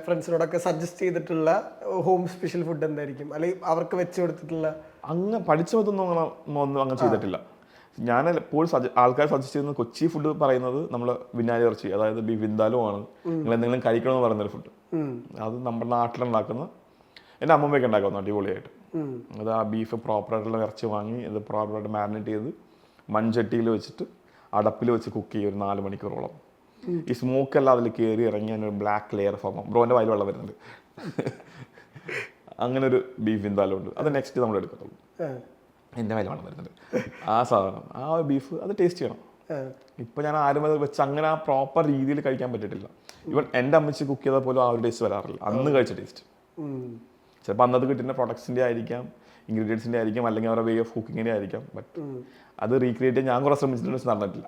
ഫ്രണ്ട്സിനോടൊക്കെ സജസ്റ്റ് ചെയ്തിട്ടുള്ള ഹോം സ്പെഷ്യൽ ഫുഡ് എന്തായിരിക്കും, അല്ലെങ്കിൽ അവർക്ക് വെച്ച് കൊടുത്തിട്ടുള്ള? അങ്ങ് പഠിച്ചതൊന്നും അങ്ങനെ ചെയ്തിട്ടില്ല. ഞാൻ എപ്പോഴും ആൾക്കാർ സജസ്റ്റ് ചെയ്യുന്നത് കൊച്ചി ഫുഡ് പറയുന്നത് നമ്മൾ വിനാരി ഇറച്ചി, അതായത് ബീഫ് വിന്താലോ ആണ് നിങ്ങൾ എന്തെങ്കിലും കഴിക്കണമെന്ന് പറയുന്നൊരു ഫുഡ്. അത് നമ്മുടെ നാട്ടിലുണ്ടാക്കുന്ന എൻ്റെ അമ്മമ്മയൊക്കെ ഉണ്ടാക്കുന്നു അടിപൊളിയായിട്ട്. അത് ആ ബീഫ് പ്രോപ്പറായിട്ടുള്ള ഇറച്ചി വാങ്ങി അത് പ്രോപ്പറായിട്ട് മാരിനേറ്റ് ചെയ്ത് മൺചട്ടിയിൽ വെച്ചിട്ട് അടപ്പിൽ വെച്ച് കുക്ക് ചെയ്യും ഒരു 4 മണിക്കൂറോളം. ഈ സ്മോക്ക് എല്ലാം അതിൽ കയറി ഇറങ്ങി അതിനൊരു ബ്ലാക്ക് ലെയർ ഫോം ആവും. ബ്രോൻ്റെ വായിൽ വെള്ളം വരുന്നുണ്ട്. അങ്ങനെ ഒരു ബീഫ് വിന്താലോ ഉണ്ട്. അത് നെക്സ്റ്റ് നമ്മൾ എടുക്കത്തുള്ളൂ. എൻ്റെ വായിൽ വെള്ളം വരുന്നുണ്ട്. ആ സാധനം, ആ ബീഫ് അത് ടേസ്റ്റ് ചെയ്യണം. ഇപ്പം ഞാൻ ആരും അത് വെച്ച് അങ്ങനെ ആ പ്രോപ്പർ രീതിയിൽ കഴിക്കാൻ പറ്റിയിട്ടില്ല. ഇവൻ എൻ്റെ അമ്മച്ചി കുക്ക് ചെയ്താൽ പോലും ആ ഒരു ടേസ്റ്റ് വരാറില്ല. അന്ന് കഴിച്ച ടേസ്റ്റ് ചിലപ്പോൾ അന്നത് കിട്ടുന്ന പ്രൊഡക്ട്സിൻ്റെ ആയിരിക്കാം, ഇൻഗ്രീഡിയൻസിൻ്റെ ആയിരിക്കും, അല്ലെങ്കിൽ അവരുടെ വേ ഓഫ് കുക്കിങ്ങിൻ്റെ ആയിരിക്കാം. ബട്ട് അത് റീക്രിയേറ്റ് ചെയ്യാൻ ഞാൻ കുറെ ശ്രമിച്ചിട്ടുണ്ട്, പക്ഷെ നടന്നിട്ടില്ല.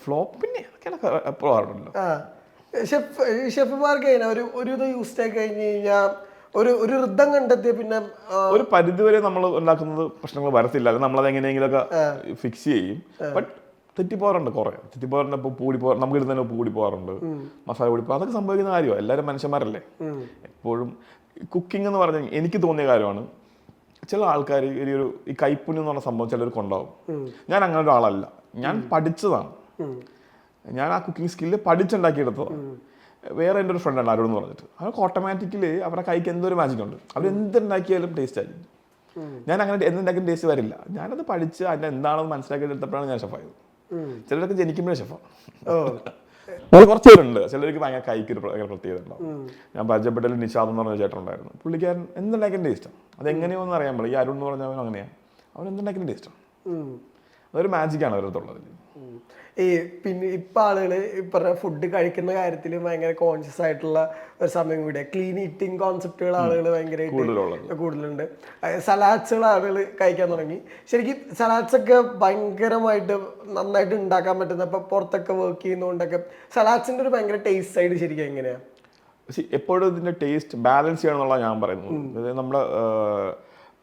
ഫ്ലോപ്പ് പിന്നെ അതൊക്കെയാണ് എപ്പോഴും ആറുണ്ടല്ലോ. ഷെഫുമാർക്ക് ഒരു ഇത് യൂസ് ആയി കഴിഞ്ഞ് കഴിഞ്ഞാൽ ഒരു ഋതം കണ്ടെത്തിയ പിന്നെ ഒരു പരിധിവരെ നമ്മൾ ഉണ്ടാക്കുന്നത് പ്രശ്നങ്ങൾ വരത്തില്ല, അല്ലെങ്കിൽ നമ്മളത് എങ്ങനെയെങ്കിലുമൊക്കെ ഫിക്സ് ചെയ്യും. ബട്ട് തെറ്റിപ്പോറുണ്ട് കുറേ, തെറ്റിപ്പോറുണ്ട്. ഇപ്പോൾ നമുക്ക് ഇടുന്ന ഉപ്പ് കൂടി പോകാറുണ്ട്, മസാല കൂടി പോകും, അതൊക്കെ സംഭവിക്കുന്ന കാര്യമാണ്. എല്ലാവരും മനുഷ്യന്മാരല്ലേ. എപ്പോഴും കുക്കിംഗ് എന്ന് പറഞ്ഞാൽ എനിക്ക് തോന്നിയ കാര്യമാണ്, ചില ആൾക്കാർ ഈ കൈപ്പുണ്യം എന്ന് പറഞ്ഞ സംഭവം ചിലർക്ക് ഉണ്ടാവും. ഞാൻ അങ്ങനെ ഒരാളല്ല, ഞാൻ പഠിച്ചതാണ്. ഞാൻ ആ കുക്കിംഗ് സ്കില്ല് പഠിച്ചുണ്ടാക്കിയെടുത്തതാണ്. വേറെ എൻ്റെ ഒരു ഫ്രണ്ടാണ് ആരോട് എന്ന് പറഞ്ഞിട്ട്, അവർക്ക് ഓട്ടോമാറ്റിക്കലി അവരുടെ കൈക്ക് എന്തൊരു മാജിക് ഉണ്ട്. അവരെന്തുണ്ടാക്കിയാലും ടേസ്റ്റ് ആയിരിക്കും. ഞാൻ അങ്ങനെ എന്തുണ്ടാക്കിയാലും ടേസ്റ്റ് വരില്ല. ഞാനത് പഠിച്ച് അതിൻ്റെ എന്താണെന്ന് മനസ്സിലാക്കി എടുത്തപ്പോഴാണ് ഞാൻ ഷെഫായത്. ചിലരൊക്കെ ജനിക്കുമ്പോഴേ ഷെഫാണ്. കുറച്ച് പേരുണ്ട്, ചിലർക്ക് ഭയങ്കര കൈക്ക് ഒരു പ്രത്യേകത ഉണ്ടാവും. ഞാൻ പരിചയപ്പെട്ടതിൽ നിഷാദ് എന്ന് പറഞ്ഞ ചേട്ടനുണ്ടായിരുന്നു. പുള്ളിക്കാരൻ എന്തുണ്ടാക്കിയാലും ടേസ്റ്റാണ്. അതെങ്ങനെയോന്ന് അറിയാൻ പാടില്ല. ഈ അരുൺ എന്ന് പറഞ്ഞാൽ അങ്ങനെയാണ്, അവൻ എന്തുണ്ടാക്കിയാലും ടേസ്റ്റാണ്. അതൊരു മാജിക്കാണ് അവരടുത്തുള്ളത്. ഈ പിന്നെ ഇപ്പം ആളുകൾ ഈ പറഞ്ഞ ഫുഡ് കഴിക്കുന്ന കാര്യത്തിൽ ഭയങ്കര കോൺഷ്യസ് ആയിട്ടുള്ള ഒരു സമയം കൂടിയ ക്ലീൻ ഈറ്റിംഗ് കോൺസെപ്റ്റുകൾ ആളുകൾ ഭയങ്കരമായിട്ട് കൂടുതലുണ്ട്. സലാഡ്സുകൾ ആളുകൾ കഴിക്കാൻ തുടങ്ങി. ശരിക്കും സലാഡ്സ് ഒക്കെ ഭയങ്കരമായിട്ട് നന്നായിട്ട് ഉണ്ടാക്കാൻ പറ്റുന്ന, ഇപ്പം പുറത്തൊക്കെ വർക്ക് ചെയ്യുന്നതുകൊണ്ടൊക്കെ സലാഡ്സിൻ്റെ ഒരു ഭയങ്കര ടേസ്റ്റ് സൈഡ് ശരിക്കും എങ്ങനെയാണ്? എപ്പോഴും ഇതിൻ്റെ ടേസ്റ്റ് ബാലൻസ് ചെയ്യണം എന്നുള്ള ഞാൻ പറയുന്നത്. അതായത് നമ്മുടെ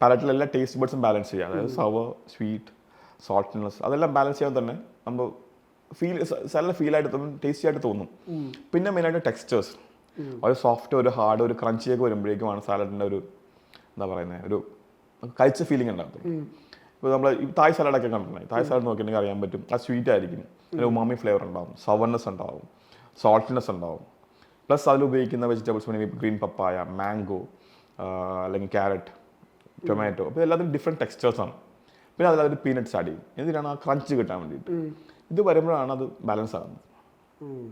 പാലറ്റിലെല്ലാം ടേസ്റ്റ് ബഡ്സും ബാലൻസ് ചെയ്യുക. അതായത് സവർ, സ്വീറ്റ്, സോൾട്ട്നെസ്, അതെല്ലാം ബാലൻസ് ചെയ്യാൻ തന്നെ നമ്മൾ നല്ല ഫീലായിട്ട് തോന്നും, ടേസ്റ്റി ആയിട്ട് തോന്നും. പിന്നെ മെയിനായിട്ട് ടെക്സ്ചേഴ്സ്, ഒരു സോഫ്റ്റ്, ഒരു ഹാർഡ്, ഒരു ക്രഞ്ചിയൊക്കെ വരുമ്പോഴേക്കുമാണ് സാലഡിൻ്റെ ഒരു എന്താ പറയുന്നത്, ഒരു കഴിച്ച ഫീലിംഗ് ഉണ്ടാകത്തുള്ളൂ. ഇപ്പോൾ നമ്മൾ ഈ തായ് സലാഡൊക്കെ കണ്ടിട്ടുണ്ടെങ്കിൽ, തായ് സലാഡ് നോക്കിയിട്ടുണ്ടെങ്കിൽ അറിയാൻ പറ്റും, അത് സ്വീറ്റ് ആയിരിക്കും, ഒരു ഉമാമി ഫ്ലേവർ ഉണ്ടാവും, സവർനെസ് ഉണ്ടാവും, സോൾട്ട്നെസ് ഉണ്ടാവും. പ്ലസ് അതിൽ ഉപയോഗിക്കുന്ന വെജിറ്റബിൾസ് ഗ്രീൻ പപ്പായ, മാംഗോ, അല്ലെങ്കിൽ ക്യാരറ്റ്, ടൊമാറ്റോ, അപ്പോൾ എല്ലാത്തിനും ഡിഫറെൻറ്റ് ടെക്സ്ചേഴ്സാണ്. പിന്നെ അതിലൊരു പീനട്ട്സ് ആഡ് ചെയ്യും. എന്തിനാണ് ആ ക്രഞ്ച് കിട്ടാൻ വേണ്ടിയിട്ട്. ഇത് വരുമ്പോഴാണ് അത് ബാലൻസ് ആകുന്നത്.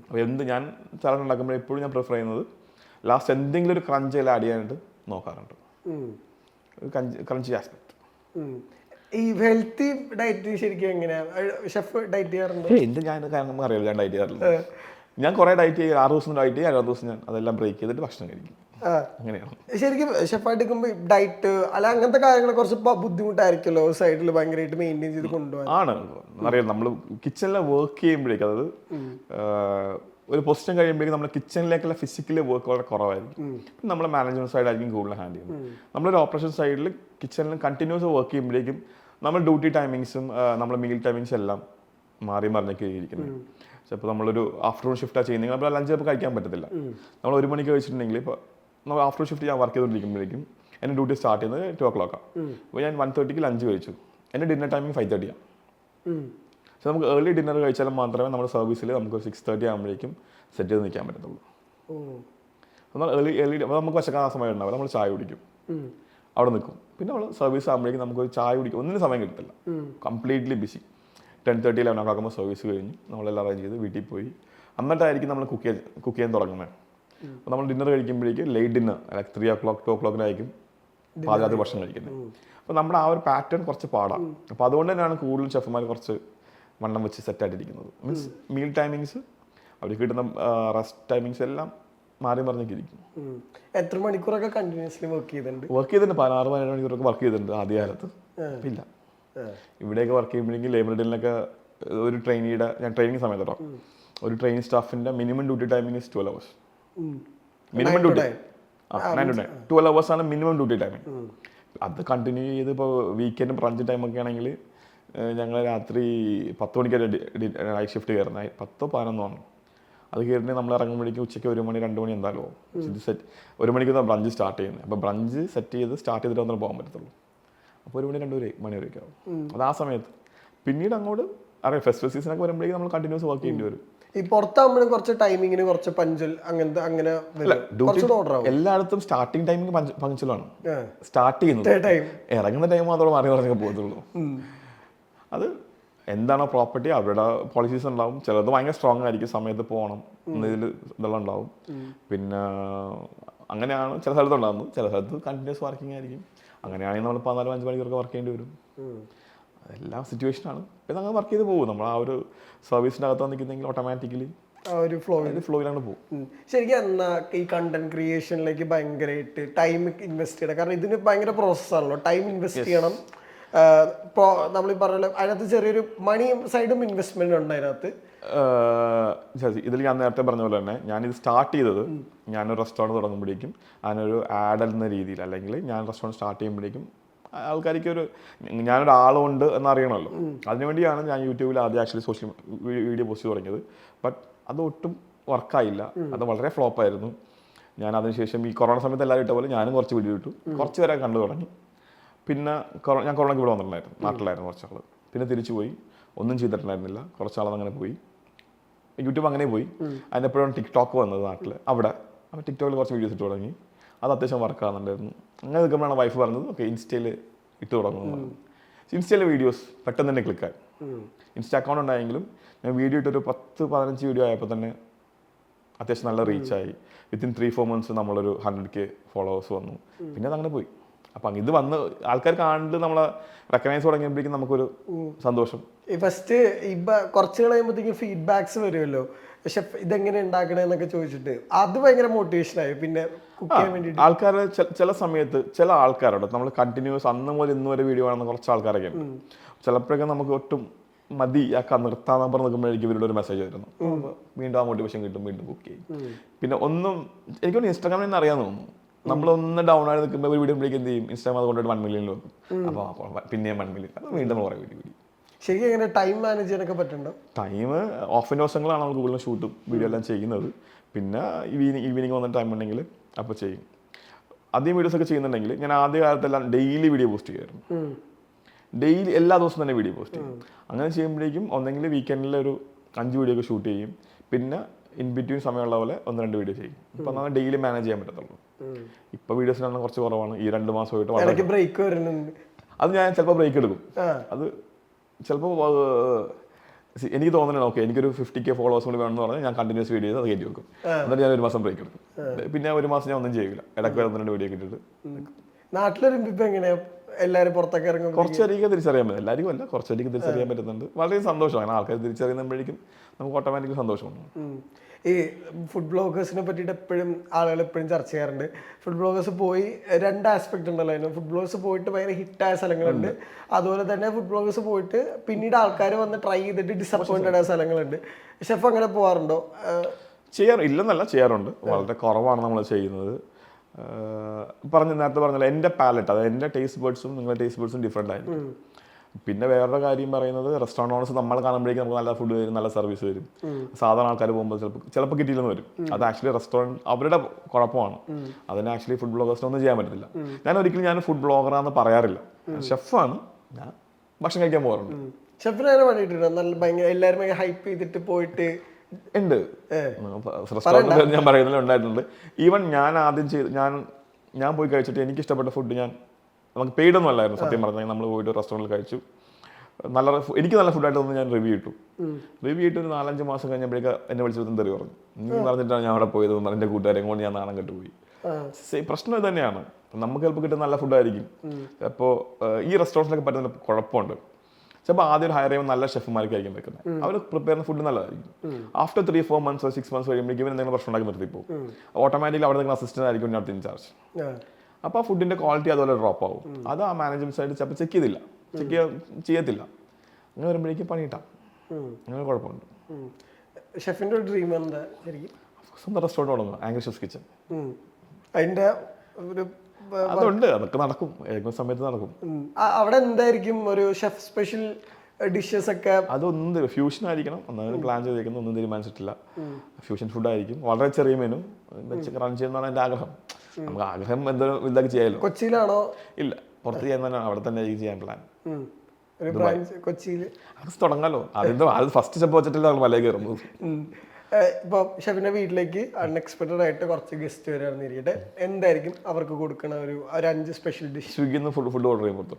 അപ്പോൾ ഞാൻ സാലഡ് ഉണ്ടാക്കുമ്പോൾ എപ്പോഴും ഞാൻ പ്രിഫർ ചെയ്യുന്നത് ലാസ്റ്റ് എന്തെങ്കിലും ഒരു ക്രഞ്ച് ആഡ് ചെയ്യാനായിട്ട് നോക്കാറുണ്ട്, ഒരു ക്രഞ്ചി ആസ്പെക്ട്. ഈ ഹെൽത്തി ഡയറ്റ് ശരിക്കും എങ്ങനെയാണ് ഷെഫ് ഡയറ്റ് ചെയ്യാറുണ്ട്? ഞാൻ അറിയില്ല, ഞാൻ ഡയറ്റ് ചെയ്യാറില്ല. ഞാൻ കുറേ ഡയറ്റ് ചെയ്യും, 6 ദിവസം ഡയറ്റ് ചെയ്യും, 6 ദിവസം ഞാൻ അതെല്ലാം ബ്രേക്ക് ചെയ്തിട്ട് ഭക്ഷണം കഴിക്കും. അങ്ങനെയാണ് ശരിക്കും ഷെഫായിട്ട് എടുക്കുമ്പോൾ ഡയറ്റ് അല്ല അങ്ങനത്തെ കാര്യങ്ങൾ കുറച്ച് ബുദ്ധിമുട്ടായിരിക്കുമല്ലോ സൈഡിൽ ഭയങ്കരമായിട്ട് മെയിൻറ്റെയിൻ ചെയ്ത് കൊണ്ടുപോകാൻ. ആണ് അറിയാം. നമ്മൾ കിച്ചണിൽ വർക്ക് ചെയ്യുമ്പോഴേക്കും, അതായത് ഒരു പൊസിഷൻ കഴിയുമ്പോഴേക്കും നമ്മുടെ കിച്ചണിലേക്കുള്ള ഫിസിക്കലി വർക്ക് വളരെ കുറവായിരിക്കും. നമ്മൾ മാനേജ്മെന്റ് സൈഡായിരിക്കും കൂടുതൽ ഹാൻഡിൽ ചെയ്യുന്നത്. നമ്മളൊരു ഓപ്പറേഷൻ സൈഡിൽ കിച്ചണിൽ കണ്ടിന്യൂസ് വർക്ക് ചെയ്യുമ്പോഴേക്കും നമ്മൾ ഡ്യൂട്ടി ടൈമിങ്സും നമ്മുടെ മീൽ ടൈമിങ്സും എല്ലാം മാറി മറിഞ്ഞൊക്കെ ഇരിക്കുന്നത്. ചിലപ്പോൾ നമ്മളൊരു ആഫ്റ്റർനൂൺ ഷിഫ്റ്റാണ് ചെയ്യുന്നെങ്കിൽ നമ്മൾ ലഞ്ച് ചിലപ്പോൾ കഴിക്കാൻ പറ്റത്തില്ല. നമ്മൾ 1 മണിക്ക് കഴിച്ചിട്ടുണ്ടെങ്കിൽ ഇപ്പോൾ നമ്മൾ ആഫ്റ്റർ ഷിഫ്റ്റ് ഞാൻ വർക്ക് ചെയ്തുകൊണ്ടിരിക്കുമ്പോഴേക്കും എൻ്റെ ഡ്യൂട്ടി സ്റ്റാർട്ട് ചെയ്യുന്നത് 2 o'clock. അപ്പോൾ ഞാൻ 1:30 ലഞ്ച് കഴിച്ചു. എൻ്റെ ഡിന്നർ ടൈമിങ് 5:30 ആണ്. പക്ഷെ നമുക്ക് ഏർലി ഡിന്നർ കഴിച്ചാലും മാത്രമേ നമ്മുടെ സർവീസിൽ നമുക്ക് 6:30 ആകുമ്പോഴേക്കും സെറ്റ് ചെയ്ത് നിൽക്കാൻ പറ്റത്തുള്ളൂ. നമ്മൾ ഏർലി അപ്പോൾ നമുക്ക് വിശക്കാൻ ആ സമയം ഉണ്ടാവില്ല, നമ്മൾ ചായ കുടിക്കും, അവിടെ നിൽക്കും. പിന്നെ നമ്മൾ സർവീസ് ആകുമ്പോഴേക്കും നമുക്കൊരു ചായ കുടിക്കും, ഒന്നിനും സമയം കിട്ടത്തില്ല, കംപ്ലീറ്റ്ലി ബിസി. 10:30 11 o'clock ആകുമ്പോൾ സർവീസ് കഴിഞ്ഞ് നമ്മളെല്ലാം അറേഞ്ച് ചെയ്ത് വീട്ടിൽ പോയി എന്നിട്ടായിരിക്കും നമ്മൾ കുക്ക് ചെയ്യാൻ തുടങ്ങുന്നത്. അപ്പോൾ നമ്മൾ ഡിന്നർ കഴിക്കുമ്പോഴേക്കും late dinner, like 3 o'clock 2 o'clock പാചകത്തിൽ ഭക്ഷണം കഴിക്കുന്നത്. അപ്പോൾ നമ്മുടെ ആ ഒരു പാറ്റേൺ കുറച്ച് പാടാണ്. അപ്പോൾ അതുകൊണ്ട് തന്നെയാണ് കൂടുതൽ ഷെഫുമാർ കുറച്ച് വണ്ണം വെച്ച് സെറ്റായിട്ടിരിക്കുന്നത്. മീൻസ് മീൽ ടൈമിങ്സ്, അവർ കിട്ടുന്ന റെസ്റ്റ് ടൈമിങ്സ് എല്ലാം മാറി മറിഞ്ഞൊക്കെ ഇരിക്കും. എത്ര മണിക്കൂറൊക്കെ കണ്ടിന്യൂസ്ലി വർക്ക് ചെയ്തിട്ടുണ്ട്? 16-17 മണിക്കൂറൊക്കെ വർക്ക് ചെയ്തിട്ടുണ്ട് ആദ്യകാലത്ത്. ഇല്ല, ഇവിടെയൊക്കെ വർക്ക് ചെയ്യുമ്പോഴേക്കും ലേബർ ഡേയിലൊക്കെ ഒരു ട്രെയിനിയുടെ, ഞാൻ ട്രെയിനിങ് സമയത്ത് കേട്ടോ, ഒരു ട്രെയിനിങ് സ്റ്റാഫിൻ്റെ minimum duty timing is 12 hours. Minimum duty 9 to 9, 12 hours ആണ് മിനിമം ഡ്യൂട്ടി ടൈമിംഗ്. അത് കണ്ടിന്യൂ ചെയ്ത് ഇപ്പോൾ വീക്കെൻഡ് ബ്രഞ്ച് ടൈമൊക്കെ ആണെങ്കിൽ ഞങ്ങൾ രാത്രി 10 മണിക്കാണ് നൈറ്റ് ഷിഫ്റ്റ് കയറുന്നത്, 10-11 ആണ്. അത് കയറിയിട്ട് നമ്മൾ ഇറങ്ങുമ്പോഴേക്കും ഉച്ചയ്ക്ക് 1 മണി 2 മണി എന്തായാലും ആവും. ഇത് സെറ്റ് 1 മണിക്ക് ബ്രഞ്ച് സ്റ്റാർട്ട് ചെയ്യുന്നത്. അപ്പോൾ ബ്രഞ്ച് സെറ്റ് ചെയ്ത് സ്റ്റാർട്ട് ചെയ്തിട്ട് വന്നാൽ പോകാൻ പറ്റത്തുള്ളൂ. അപ്പോൾ 1 മണി 2 മണി വരെയൊക്കെ ആവും. അത് ആ സമയത്ത്. പിന്നീട് അങ്ങോട്ട് അറിയാം, ഫെസ്റ്റിവൽ സീസണൊക്കെ വരുമ്പോഴേക്കും നമ്മൾ കണ്ടിന്യൂസ് വർക്ക് ചെയ്യേണ്ടി വരും. ഈ പുറത്താകുമ്പോഴും കുറച്ച് ടൈമിങ്ങിന് കുറച്ച് പഞ്ചൽ അങ്ങനത്തെ അങ്ങനെ എല്ലായിടത്തും സ്റ്റാർട്ടിങ് ടൈമിങ് പഞ്ചലാണ്. സ്റ്റാർട്ട് ചെയ്യുന്നത് ഇറങ്ങുന്ന ടൈം മാത്രമേ മാറി പറഞ്ഞൊക്കെ പോകത്തുള്ളൂ. അത് എന്താണോ പ്രോപ്പർട്ടി അവരുടെ പോളിസീസ് ഉണ്ടാവും. ചിലത് ഭയങ്കര സ്ട്രോങ് ആയിരിക്കും, സമയത്ത് പോകണം എന്നതിൽ ഇതെല്ലാം ഉണ്ടാവും. പിന്നെ അങ്ങനെയാണ് ചില സ്ഥലത്ത് ഉണ്ടാകുന്നത്. ചില സ്ഥലത്ത് കണ്ടിന്യൂസ് വർക്കിംഗ് ആയിരിക്കും. അങ്ങനെയാണെങ്കിൽ നമ്മൾ 14-15 മണിക്കൂറൊക്കെ വർക്ക് ചെയ്യേണ്ടി വരും. അതെല്ലാം സിറ്റുവേഷനാണ്. പിന്നെ അങ്ങനെ വർക്ക് ചെയ്ത് പോകും. നമ്മൾ ആ ഒരു സർവീസിൻ്റെ അകത്ത് നിൽക്കുന്നെങ്കിൽ ഓട്ടോമാറ്റിക്കലി ആ ഒരു ഫ്ലോ ഫ്ലോയിലാണ് പോകും. ശരിക്കും എന്നാ ഈ കണ്ടന്റ് ക്രിയേഷനിലേക്ക് ഭയങ്കരമായിട്ട് ടൈം ഇൻവെസ്റ്റ് ചെയ്യണം? കാരണം ഇതിന് ഭയങ്കര പ്രോസസ്സാണല്ലോ, ടൈം ഇൻവെസ്റ്റ് ചെയ്യണം. നമ്മൾ ഈ പറഞ്ഞ അതിനകത്ത് ചെറിയൊരു മണി സൈഡും ഇൻവെസ്റ്റ്മെന്റ് ഉണ്ട് അതിനകത്ത്. ഇതിൽ ഞാൻ നേരത്തെ പറഞ്ഞ പോലെ തന്നെ ഞാനിത് സ്റ്റാർട്ട് ചെയ്തത് ഞാനൊരു റെസ്റ്റോറൻറ്റ് തുടങ്ങുമ്പോഴേക്കും അതിനൊരു ആഡ് എന്ന രീതിയിൽ, അല്ലെങ്കിൽ ഞാൻ റെസ്റ്റോറൻറ്റ് സ്റ്റാർട്ട് ചെയ്യുമ്പോഴേക്കും ആൾക്കാർക്ക് ഒരു ഞാനൊരാളുണ്ട് എന്നറിയണമല്ലോ. അതിനുവേണ്ടിയാണ് ഞാൻ യൂട്യൂബിൽ ആദ്യം ആക്ച്വലി സോഷ്യൽ വീഡിയോ പോസ്റ്റ് തുടങ്ങിയത്. ബട്ട് അത് ഒട്ടും വർക്കായില്ല, അത് വളരെ ഫ്ലോപ്പായിരുന്നു. ഞാൻ അതിനുശേഷം ഈ കൊറോണ സമയത്ത് എല്ലാവരും ഇട്ട പോലെ ഞാനും കുറച്ച് വീഡിയോ ഇട്ടു, കുറച്ച് പേരെ കണ്ടു തുടങ്ങി. പിന്നെ ഞാൻ കൊറോണയ്ക്ക് ഇവിടെ വന്നിട്ടുണ്ടായിരുന്നു, നാട്ടിലായിരുന്നു കുറച്ചാൾ. പിന്നെ തിരിച്ചു പോയി, ഒന്നും ചെയ്തിട്ടുണ്ടായിരുന്നില്ല, കുറച്ചാളത് അങ്ങനെ പോയി. യൂട്യൂബ് അങ്ങനെ പോയി. അതിനെപ്പോഴും ടിക്ടോക്ക് വന്നത് നാട്ടിൽ, അവിടെ അപ്പോൾ ടിക്ടോക്കിൽ കുറച്ച് വീഡിയോസ് ഇട്ട് തുടങ്ങി. അത് അത്യാവശ്യം വർക്കാകുന്നുണ്ടായിരുന്നു. അങ്ങനെ നിൽക്കുമ്പോഴാണ് വൈഫ് പറഞ്ഞത് ഓക്കെ ഇൻസ്റ്റയിൽ ഇട്ട് തുടങ്ങുന്നു. ഇൻസ്റ്റയിലെ വീഡിയോസ് പെട്ടെന്ന് തന്നെ ക്ലിക്കായി. ഇൻസ്റ്റ അക്കൗണ്ട് ഉണ്ടായെങ്കിലും ഞാൻ വീഡിയോ ഇട്ടൊരു 10-15 വീഡിയോ ആയപ്പോൾ തന്നെ അത്യാവശ്യം നല്ല റീച്ചായി. വിത്തിൻ 3-4 months നമ്മളൊരു 100K ഫോളോവേഴ്സ് വന്നു. പിന്നെ അതങ്ങനെ പോയി. അപ്പം ഇത് വന്ന് ആൾക്കാർ കാണുന്നത് നമ്മളെ റെക്കഗ്നൈസ് തുടങ്ങിയപ്പോഴേക്കും നമുക്കൊരു സന്തോഷം. ഫസ്റ്റ് ഇപ്പം കുറച്ച് കഴിയുമ്പോഴത്തേക്കും ഫീഡ്ബാക്സ് വരുമല്ലോ, പക്ഷെ ഇതെങ്ങനെ ഉണ്ടാക്കണേന്നൊക്കെ ചോദിച്ചിട്ട് അത് ഭയങ്കര മോട്ടിവേഷനായി. പിന്നെ കുക്ക് ചെയ്യാൻ വേണ്ടിയിട്ട് ആൾക്കാർ ചില സമയത്ത് ചില ആൾക്കാരോട് നമ്മൾ കണ്ടിന്യൂസ് അന്ന് മുതൽ ഇന്ന് വരെ വീഡിയോ കാണുന്ന കുറച്ച് ആൾക്കാരൊക്കെ ഉണ്ട്. ചിലപ്പോഴൊക്കെ നമുക്ക് ഒട്ടും മതി നിർത്താൻ പറഞ്ഞ് നിൽക്കുമ്പോഴേക്കും ഇവരുടെ ഒരു മെസ്സേജ് വരുന്നു, വീണ്ടും ആ മോട്ടിവേഷൻ കിട്ടും, വീണ്ടും കുക്ക് ചെയ്യും. പിന്നെ ഒന്നും എനിക്കൊന്ന് ഇൻസ്റ്റാഗ്രാമിൽ നിന്ന് അറിയാൻ തോന്നുന്നു, നമ്മളൊന്ന് ഡൗൺ ആയി നിൽക്കുമ്പോൾ ഒരു വീഡിയോ എന്ത് ചെയ്യും, ഇൻസ്റ്റാഗ്രാം അതുകൊണ്ടിട്ട് 1 million വെക്കും. അപ്പോൾ പിന്നെയും 1 million, അത് വീണ്ടും കുറേ വീഡിയോ. ശരിക്കും എങ്ങനെ ടൈം മാനേജ് ചെയ്യാനൊക്കെ പറ്റുന്നുണ്ടോ? ടൈം ഓഫ് ദിവസങ്ങളാണ് നമ്മൾ കൂടുതലും ഷൂട്ടും വീഡിയോ എല്ലാം ചെയ്യുന്നത്. പിന്നെ ഈവനിങ് വന്ന ടൈം ഉണ്ടെങ്കിൽ അപ്പോൾ ചെയ്യും. അധികം വീഡിയോസ് ഒക്കെ ചെയ്യുന്നുണ്ടെങ്കിൽ ഞാൻ ആദ്യ കാലത്തെല്ലാം ഡെയിലി വീഡിയോ പോസ്റ്റ് ചെയ്യുമായിരുന്നു. ഡെയിലി എല്ലാ ദിവസവും തന്നെ വീഡിയോ പോസ്റ്റ് ചെയ്യും. അങ്ങനെ ചെയ്യുമ്പോഴേക്കും ഒന്നെങ്കിൽ വീക്കെൻഡിൽ ഒരു 5 വീഡിയോ ഒക്കെ ഷൂട്ട് ചെയ്യും. പിന്നെ ഇൻ ബിറ്റ്വീൻ സമയമുള്ള പോലെ 1-2 വീഡിയോ ചെയ്യും. അപ്പം നമ്മൾ ഡെയിലി മാനേജ് ചെയ്യാൻ പറ്റത്തുള്ളൂ. ഇപ്പോൾ വീഡിയോസിനെണ്ണം കുറച്ച് കുറവാണ്. ഈ 2 മാസമായിട്ട് ബ്രേക്ക് വരുന്നുണ്ട്. അത് ഞാൻ ചിലപ്പോൾ ബ്രേക്ക് എടുക്കും. അത് ചിലപ്പോൾ എനിക്ക് തോന്നുന്നുണ്ട് ഓക്കെ എനിക്കൊരു 50K ഫോളോവേഴ്സ് കൂടി വേണമെന്ന് പറഞ്ഞാൽ ഞാൻ കണ്ടിന്യൂസ് വീഡിയോ അത് കയറ്റി വെക്കും. എന്നിട്ട് ഞാൻ 1 മാസം ബ്രേക്ക് എടുക്കും. പിന്നെ 1 മാസം ഞാൻ ഒന്നും ചെയ്യില്ല, ഇടയ്ക്ക് 1-2 വീഡിയോ ഇട്ടിട്ട്. നാട്ടിലൊരു എങ്ങനെയാ എല്ലാവരും പുറത്തൊക്കെ ഇറങ്ങും? കുറച്ചധികം തിരിച്ചറിയാൻ പറ്റും, എല്ലാവർക്കും അല്ല, കുറച്ചധികം തിരിച്ചറിയാൻ പറ്റുന്നുണ്ട്. വളരെ സന്തോഷമാണ് ആൾക്കാർ തിരിച്ചറിയുമ്പോഴേക്കും നമുക്ക് ഓട്ടോമാറ്റിക്കലി സന്തോഷമാണ്. ഈ ഫുഡ് ബ്ലോഗേഴ്സിനെ പറ്റിയിട്ട് എപ്പോഴും ആളുകൾ എപ്പോഴും ചർച്ച ചെയ്യാറുണ്ട്. ഫുഡ് ബ്ലോഗേഴ്സ് പോയി 2 ആസ്പെക്ട് ഉണ്ടല്ലോ അതിന്. ഫുഡ് ബ്ലോഗേഴ്സ് പോയിട്ട് ഭയങ്കര ഹിറ്റായ സ്ഥലങ്ങളുണ്ട്, അതുപോലെ തന്നെ ഫുഡ് ബ്ലോഗേഴ്സ് പോയിട്ട് പിന്നീട് ആൾക്കാർ വന്ന് ട്രൈ ചെയ്തിട്ട് ഡിസപ്പോയിന്റഡ് ആയ സ്ഥലങ്ങളുണ്ട്. ഷെഫ് അങ്ങനെ പോകാറുണ്ടോ? ഇല്ലെന്നല്ല, ചെയ്യാറുണ്ട്. വളരെ കുറവാണ് നമ്മൾ ചെയ്യുന്നത്. നേരത്തെ പറഞ്ഞല്ലോ എൻ്റെ പാലറ്റ്, അതായത് എൻ്റെ ടേസ്റ്റ് ബേർഡ്സും നിങ്ങളുടെ ടേസ്റ്റ് ബേർഡ്സും ഡിഫറെൻ്റ് ആയിരുന്നു. പിന്നെ വേറൊരു കാര്യം പറയുന്നത്, റെസ്റ്റോറൻറ്റ് ഓണേഴ്സ് നമ്മൾ കാണുമ്പോഴേക്കും നമുക്ക് നല്ല ഫുഡ് വരും, നല്ല സർവീസ് വരും. സാധാരണ ആൾക്കാർ പോകുമ്പോൾ ചിലപ്പോൾ കിട്ടിയില്ലെന്ന് വരും. അത് ആക്ച്വലി റെസ്റ്റോറൻറ്റ് അവരുടെ കുഴപ്പമാണ്. അതിന് ആക്ച്വലി ഫുഡ് ബ്ലോഗേഴ്സിനൊന്നും ചെയ്യാൻ പറ്റത്തില്ല. ഞാൻ ഫുഡ് ബ്ലോഗറാണെന്ന് പറയാറില്ല, ഷെഫാണ്. ഞാൻ ഭക്ഷണം കഴിക്കാൻ പോകാറുണ്ട്. ഷെഫിനെ പണിയിട്ടുണ്ട് നല്ല ഭയങ്കര എല്ലാവരും ഹൈപ്പ് ചെയ്തിട്ട് പോയിട്ട് ഉണ്ട്. റെസ്റ്റോറൻറ്റ് ഞാൻ പറയുന്നതിൽ ഉണ്ടായിട്ടുണ്ട്. ഈവൻ ഞാൻ ആദ്യം ഞാൻ പോയി കഴിച്ചിട്ട് എനിക്ക് ഇഷ്ടപ്പെട്ട ഫുഡ് നമുക്ക് പെയ്ഡൊന്നും അല്ലായിരുന്നു സത്യം പറഞ്ഞാൽ. നമ്മൾ പോയിട്ട് റെസ്റ്റോറൻറ്റിൽ കഴിച്ചു, എനിക്ക് നല്ല ഫുഡായിട്ട് തോന്നുന്നു. ഞാൻ റിവ്യൂ ഇട്ടു ഒരു 4-5 മാസം കഴിഞ്ഞപ്പോഴേക്ക് എന്നെ വിളിച്ചിട്ട് തെറി പറഞ്ഞു. നീ പറഞ്ഞിട്ടാണ് ഞാൻ അവിടെ പോയത്, എൻ്റെ കൂട്ടുകാരെ കൊണ്ട് ഞാൻ നാണം കെട്ടുപോയി. പ്രശ്നം ഇത് തന്നെയാണ്. നമുക്ക് ചിലപ്പോൾ കിട്ടുന്ന നല്ല ഫുഡായിരിക്കും. അപ്പോൾ ഈ റെസ്റ്റോറൻറ്റിലൊക്കെ പറ്റുന്ന കുഴപ്പമുണ്ട്. ചിലപ്പോൾ ആദ്യം ഒരു ഹയർ ചെയ്യുമ്പോൾ നല്ല ഷെഫുമാർക്കായിരിക്കും വെക്കുന്നത്. അവർ പ്രിപ്പയർ ചെയ്യുന്ന ഫുഡ് നല്ലതായിരിക്കും. ആഫ്റ്റർ 3-4 months 6 months കഴിയുമ്പോഴേക്കും എന്തെങ്കിലും പ്രശ്നം ഉണ്ടാക്കി നിർത്തിപ്പോകും. ഓട്ടോമാറ്റിക്കലി അവിടെ നിങ്ങൾ അസിസ്റ്റന്റ് ആയിരിക്കും അടുത്ത ഇൻചാർജ്. അപ്പോൾ ആ ഫുഡിന്റെ ക്വാളിറ്റി അതുപോലെ ഡ്രോപ്പ് ആവും. അത് ആ മാനേജ്മെന്റ് സൈഡ് ചിലപ്പോൾ ചെക്ക് ചെയ്യത്തില്ല. അങ്ങനെ വരുമ്പോഴേക്കും പണിയിട്ടാം. അങ്ങനെ കുഴപ്പമുണ്ട്. ഷെഫിന്റെ ഒരു ഡ്രീം എന്താ? ശരിക്കും സ്വന്തം റെസ്റ്റോറൻറ്റ് തുടങ്ങുക, ആംഗിൾ ഷെഫ് കിച്ചൺ. അതിന്റെ ഒരു അതുണ്ട്, അതൊക്കെ നടക്കും, ഏതെങ്കിലും സമയത്ത് നടക്കും. അവിടെ എന്തായിരിക്കും ഒരു ഷെഫ് സ്പെഷ്യൽ ഡിഷസ് ഒക്കെ? അതൊന്നും ഫ്യൂഷൻ ആയിരിക്കണം ഒന്നും പ്ലാൻ ചെയ്തേക്കുന്നത്, ഒന്നും തീരുമാനിച്ചിട്ടില്ല. ഫ്യൂഷൻ ഫുഡ് ആയിരിക്കും, വളരെ ചെറിയ മെനു വെച്ച് റൺ ചെയ്യുന്നതാണ് എൻ്റെ ആഗ്രഹം. നമുക്ക് ആഗ്രഹം എന്തെങ്കിലും ഇതൊക്കെ ചെയ്യാമല്ലോ. കൊച്ചിയിലാണോ? ഇല്ല, പുറത്ത് ചെയ്യാൻ തന്നെ, അവിടെ തന്നെ ചെയ്യാൻ പ്ലാൻ. കൊച്ചിയിൽ തുടങ്ങാലോ. അത് ഫസ്റ്റ് സ്റ്റെപ്പ് വെച്ചിട്ടില്ല നമ്മൾ മലയിൽ കയറുന്നത്. ഇപ്പോൾ ഷെഫിന്റെ വീട്ടിലേക്ക് അൺഎക്സ്പെക്ടഡ് ആയിട്ട് കുറച്ച് ഗസ്റ്റ് വരാന്നിരിക്കട്ടെ, എന്തായിരിക്കും അവർക്ക് കൊടുക്കണ ഒരു 5 സ്പെഷ്യൽ ഡിഷ്? സ്വിഗ്ഗിന്ന് ഫുഡ് ഓർഡർ ചെയ്യുമ്പോൾ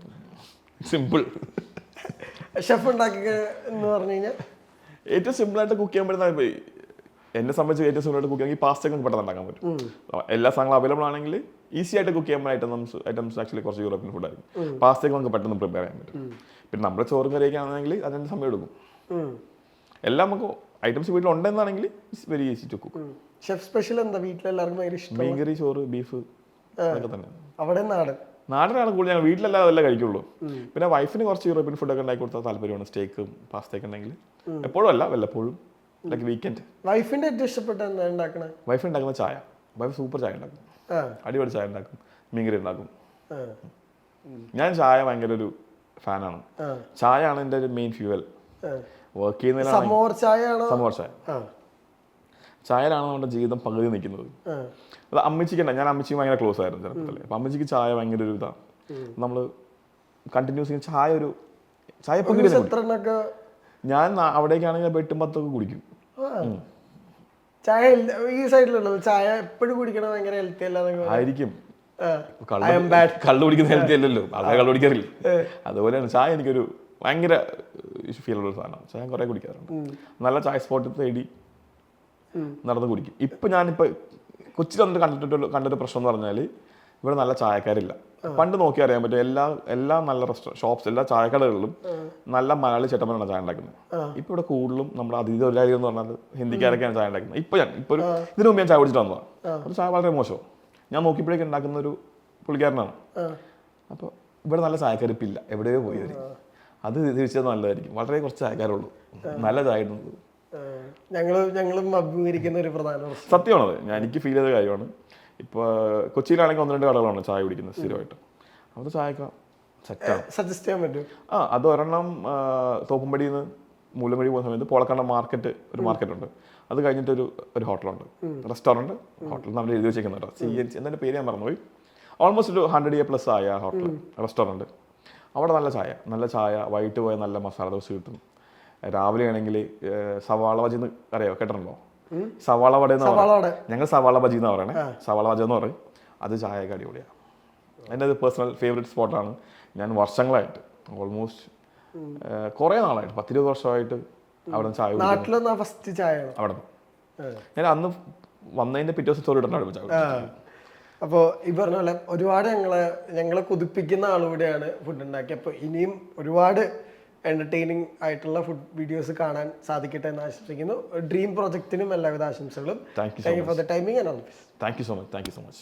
സിമ്പിൾ. ഷെഫ് ഉണ്ടാക്കി എന്ന് പറഞ്ഞു കഴിഞ്ഞാൽ ഏറ്റവും സിമ്പിളായിട്ട് കുക്ക് ചെയ്യാൻ പറ്റുന്ന, എന്നെ സംബന്ധിച്ച് ഏറ്റവും സിമ്പിളായിട്ട് കുക്ക് ചെയ്യാൻ പാസ്റ്റൊക്കെ പെട്ടെന്ന് ഉണ്ടാക്കാൻ പറ്റും. എല്ലാ സാധനങ്ങളും അവൈലബിൾ ആണെങ്കിൽ ഈസി ആയിട്ട് കുക്ക് ചെയ്യാൻ ഐറ്റംസ് ആക്ച്വലി കുറച്ച് യൂറോപ്യൻ ഫുഡായിരിക്കും. പാസ്റ്റൊക്കെ നമുക്ക് പെട്ടെന്ന് പ്രിപ്പയർ ചെയ്യാൻ പറ്റും. പിന്നെ നമ്മുടെ ചോറും കറിയൊക്കെ ആണെങ്കിൽ അതിൻ്റെ സമയം എടുക്കും. എല്ലാം നമുക്ക് ഐറ്റംസ് വീട്ടിൽ ഉണ്ടെന്നാണെങ്കിൽ it's very easy to cook. Chef special എന്താ വീട്ടിലെല്ലാവർക്കും ഭയങ്കര ഇഷ്ടം? മീൻകറി, ചോറ്, ബീഫ്, അതൊക്കെ തന്നെ. അവിടെ നാടനാണ് കൂടുതൽ. ഞങ്ങൾ വീട്ടിലല്ലാതെ അതെല്ലാം കഴിക്കുള്ളൂ. പിന്നെ വൈഫിന് കുറച്ച് യൂറോപ്യൻ ഫുഡൊക്കെ ഉണ്ടാക്കി കൊടുത്താൽ താല്പര്യമാണ്. സ്റ്റേക്കും പാസ്തയൊക്കെ ഉണ്ടെങ്കിൽ എപ്പോഴും അല്ല, വല്ലപ്പോഴും, ലൈക്ക് വീക്കെൻഡ്. വൈഫിന്റെ ഏറ്റവും ഇഷ്ടപ്പെട്ട എന്താ ഉണ്ടാക്കണേ? വൈഫ് ഉണ്ടാക്കുന്ന ചായ. വൈഫ് സൂപ്പർ ചായ ഉണ്ടാക്കും, അടിപൊളി ചായ ഉണ്ടാക്കും, മീൻകറി ഉണ്ടാക്കും. ഞാൻ ചായ ഭയങ്കര ഒരു ഫാനാണ്. ചായ ആണ് എൻ്റെ ഒരു മെയിൻ ഫ്യൂവൽ. വർക്ക് ചെയ്യുന്നതിലാണ് സമോർ ചായ. ചായയിലാണ് നമ്മുടെ ജീവിതം പകുതി നിൽക്കുന്നത്. അത് അമ്മച്ചിക്ക് ഞാൻ അമ്മച്ചിക്ക് ഭയങ്കര ക്ലോസ് ആയിരുന്നു ചെറുപ്പത്തില്. അപ്പൊ അമ്മച്ചിക്ക് ചായ ഭയങ്കര ഒരു ഇതാണ്. നമ്മള് കണ്ടിന്യൂസ് ചായ ഒരു ചായ ഞാൻ അവിടേക്കാണെങ്കിൽ 8-10 കുടിക്കും. ചായ ഈ സൈഡിലുള്ളത് ചായ എപ്പോഴും കുടിക്കണ ഭയങ്കര ഹെൽത്തി അല്ല ആയിരിക്കും. കള്ളു കുടിക്കുന്ന ഹെൽത്തി അല്ലല്ലോ, അതാ കള്ളു കുടിക്കാറില്ല. അതുപോലെയാണ് ചായ. എനിക്കൊരു ഭയങ്കര ഫീലുള്ള ഒരു സാധനമാണ് ചായ. കുറെ കുടിക്കാറുണ്ട്. നല്ല ചായ സ്പോട്ടിൽ തേടി നടന്ന് കുടിക്കും. ഞാനിപ്പോൾ കൊച്ചിയിൽ വന്നിട്ട് കണ്ടൊരു പ്രശ്നം എന്ന് പറഞ്ഞാൽ ഇവിടെ നല്ല ചായക്കാരില്ല. പണ്ട് നോക്കി അറിയാൻ പറ്റും, എല്ലാ നല്ല ഷോപ്സ്, എല്ലാ ചായക്കടകളിലും നല്ല മലയാളി ചേട്ടന്മാരാണ് ചായ ഉണ്ടാക്കുന്നത്. ഇപ്പൊ ഇവിടെ കൂടുതലും നമ്മുടെ അതിഥി തൊഴിലാളികൾ എന്ന് പറഞ്ഞാൽ ഹിന്ദിക്കാരൊക്കെയാണ് ചായ ഉണ്ടാക്കുന്നത്. ഇപ്പൊ ഇതിനു മുമ്പ് ഞാൻ ചായ കുടിച്ചിട്ട് വന്നതാണ്. ഒരു ചായ വളരെ മോശം. ഞാൻ നോക്കിയപ്പോഴേക്കും ഉണ്ടാക്കുന്ന ഒരു പുള്ളിക്കാരനാണ്. അപ്പോൾ ഇവിടെ നല്ല ചായക്കാരിപ്പില്ല, എവിടെയോ പോയി വരും. അത് തിരിച്ചത് നല്ലതായിരിക്കും. വളരെ കുറച്ച് ചായക്കാരുള്ളൂ നല്ല ചായ ഇടുന്നത്. ഞങ്ങളും അഭിമുഖീകരിക്കുന്ന ഒരു പ്രധാന സത്യമാണത്. എനിക്ക് ഫീൽ ചെയ്ത കാര്യമാണ്. ഇപ്പോൾ കൊച്ചിയിലാണെങ്കിൽ 1-2 കടകളാണ് ചായ കുടിക്കുന്നത് സ്ഥിരമായിട്ട്. അപ്പോൾ ചായക്ക സെറ്റാണ്. സജസ്റ്റ് ചെയ്യാൻ പറ്റും. അത് ഒരെണ്ണം തോപ്പുംപടിയിൽ നിന്ന് മൂലമഴി പോകുന്ന സമയത്ത് പോളക്കണ്ട ഒരു മാർക്കറ്റ് ഉണ്ട്. അത് കഴിഞ്ഞിട്ട് ഒരു ഹോട്ടലുണ്ട്, റെസ്റ്റോറൻറ്റ് ഹോട്ടൽ നമ്മൾ എഴുതി വെച്ചേക്കുന്നുണ്ട്. CNC എന്നതിൻ്റെ പേര് ഞാൻ മറന്നുപോയി. ഓൾമോസ്റ്റ് ഒരു 100 years+ ആയ ഹോട്ടൽ റെസ്റ്റോറൻറ്റ്. അവിടെ നല്ല ചായ വൈകിട്ട് പോയ നല്ല മസാല ദോശ കിട്ടും. രാവിലെ ആണെങ്കിൽ സവാള ബജി അറിയോ, കേട്ടിട്ടുണ്ടോ? സവാള വട എന്ന് പറയും. ഞങ്ങൾ സവാള ബജി എന്നാണ് പറയണേ. സവാള ബജി എന്ന് പറയും. അത് ചായയൊക്കെ അടിപൊളിയാണ്. എൻ്റെ അത് പേഴ്സണൽ ഫേവറേറ്റ് സ്പോട്ടാണ്. ഞാൻ വർഷങ്ങളായിട്ട് ഓൾമോസ്റ്റ് കുറേ നാളായിട്ട് 10-20 വർഷമായിട്ട് അവിടെ ചായ അവിടെ. ഞാൻ അന്ന് വന്നതിൻ്റെ പിറ്റേ ദിവസം ചോറ് ഇടണ്ടാണ് ചായ. അപ്പോൾ ഈ പറഞ്ഞ പോലെ ഒരുപാട് ഞങ്ങളെ കൊതിപ്പിക്കുന്ന ആളുകൂടെയാണ് ഫുഡ് ഉണ്ടാക്കി. അപ്പോൾ ഇനിയും ഒരുപാട് എന്റർടൈനിങ് ആയിട്ടുള്ള ഫുഡ് വീഡിയോസ് കാണാൻ സാധിക്കട്ടെ എന്ന് ആശംസിക്കുന്നു. ഡ്രീം പ്രോജക്റ്റിനും എല്ലാവിധ ആശംസകളും. Thank you for the timing and all. Thank you so much.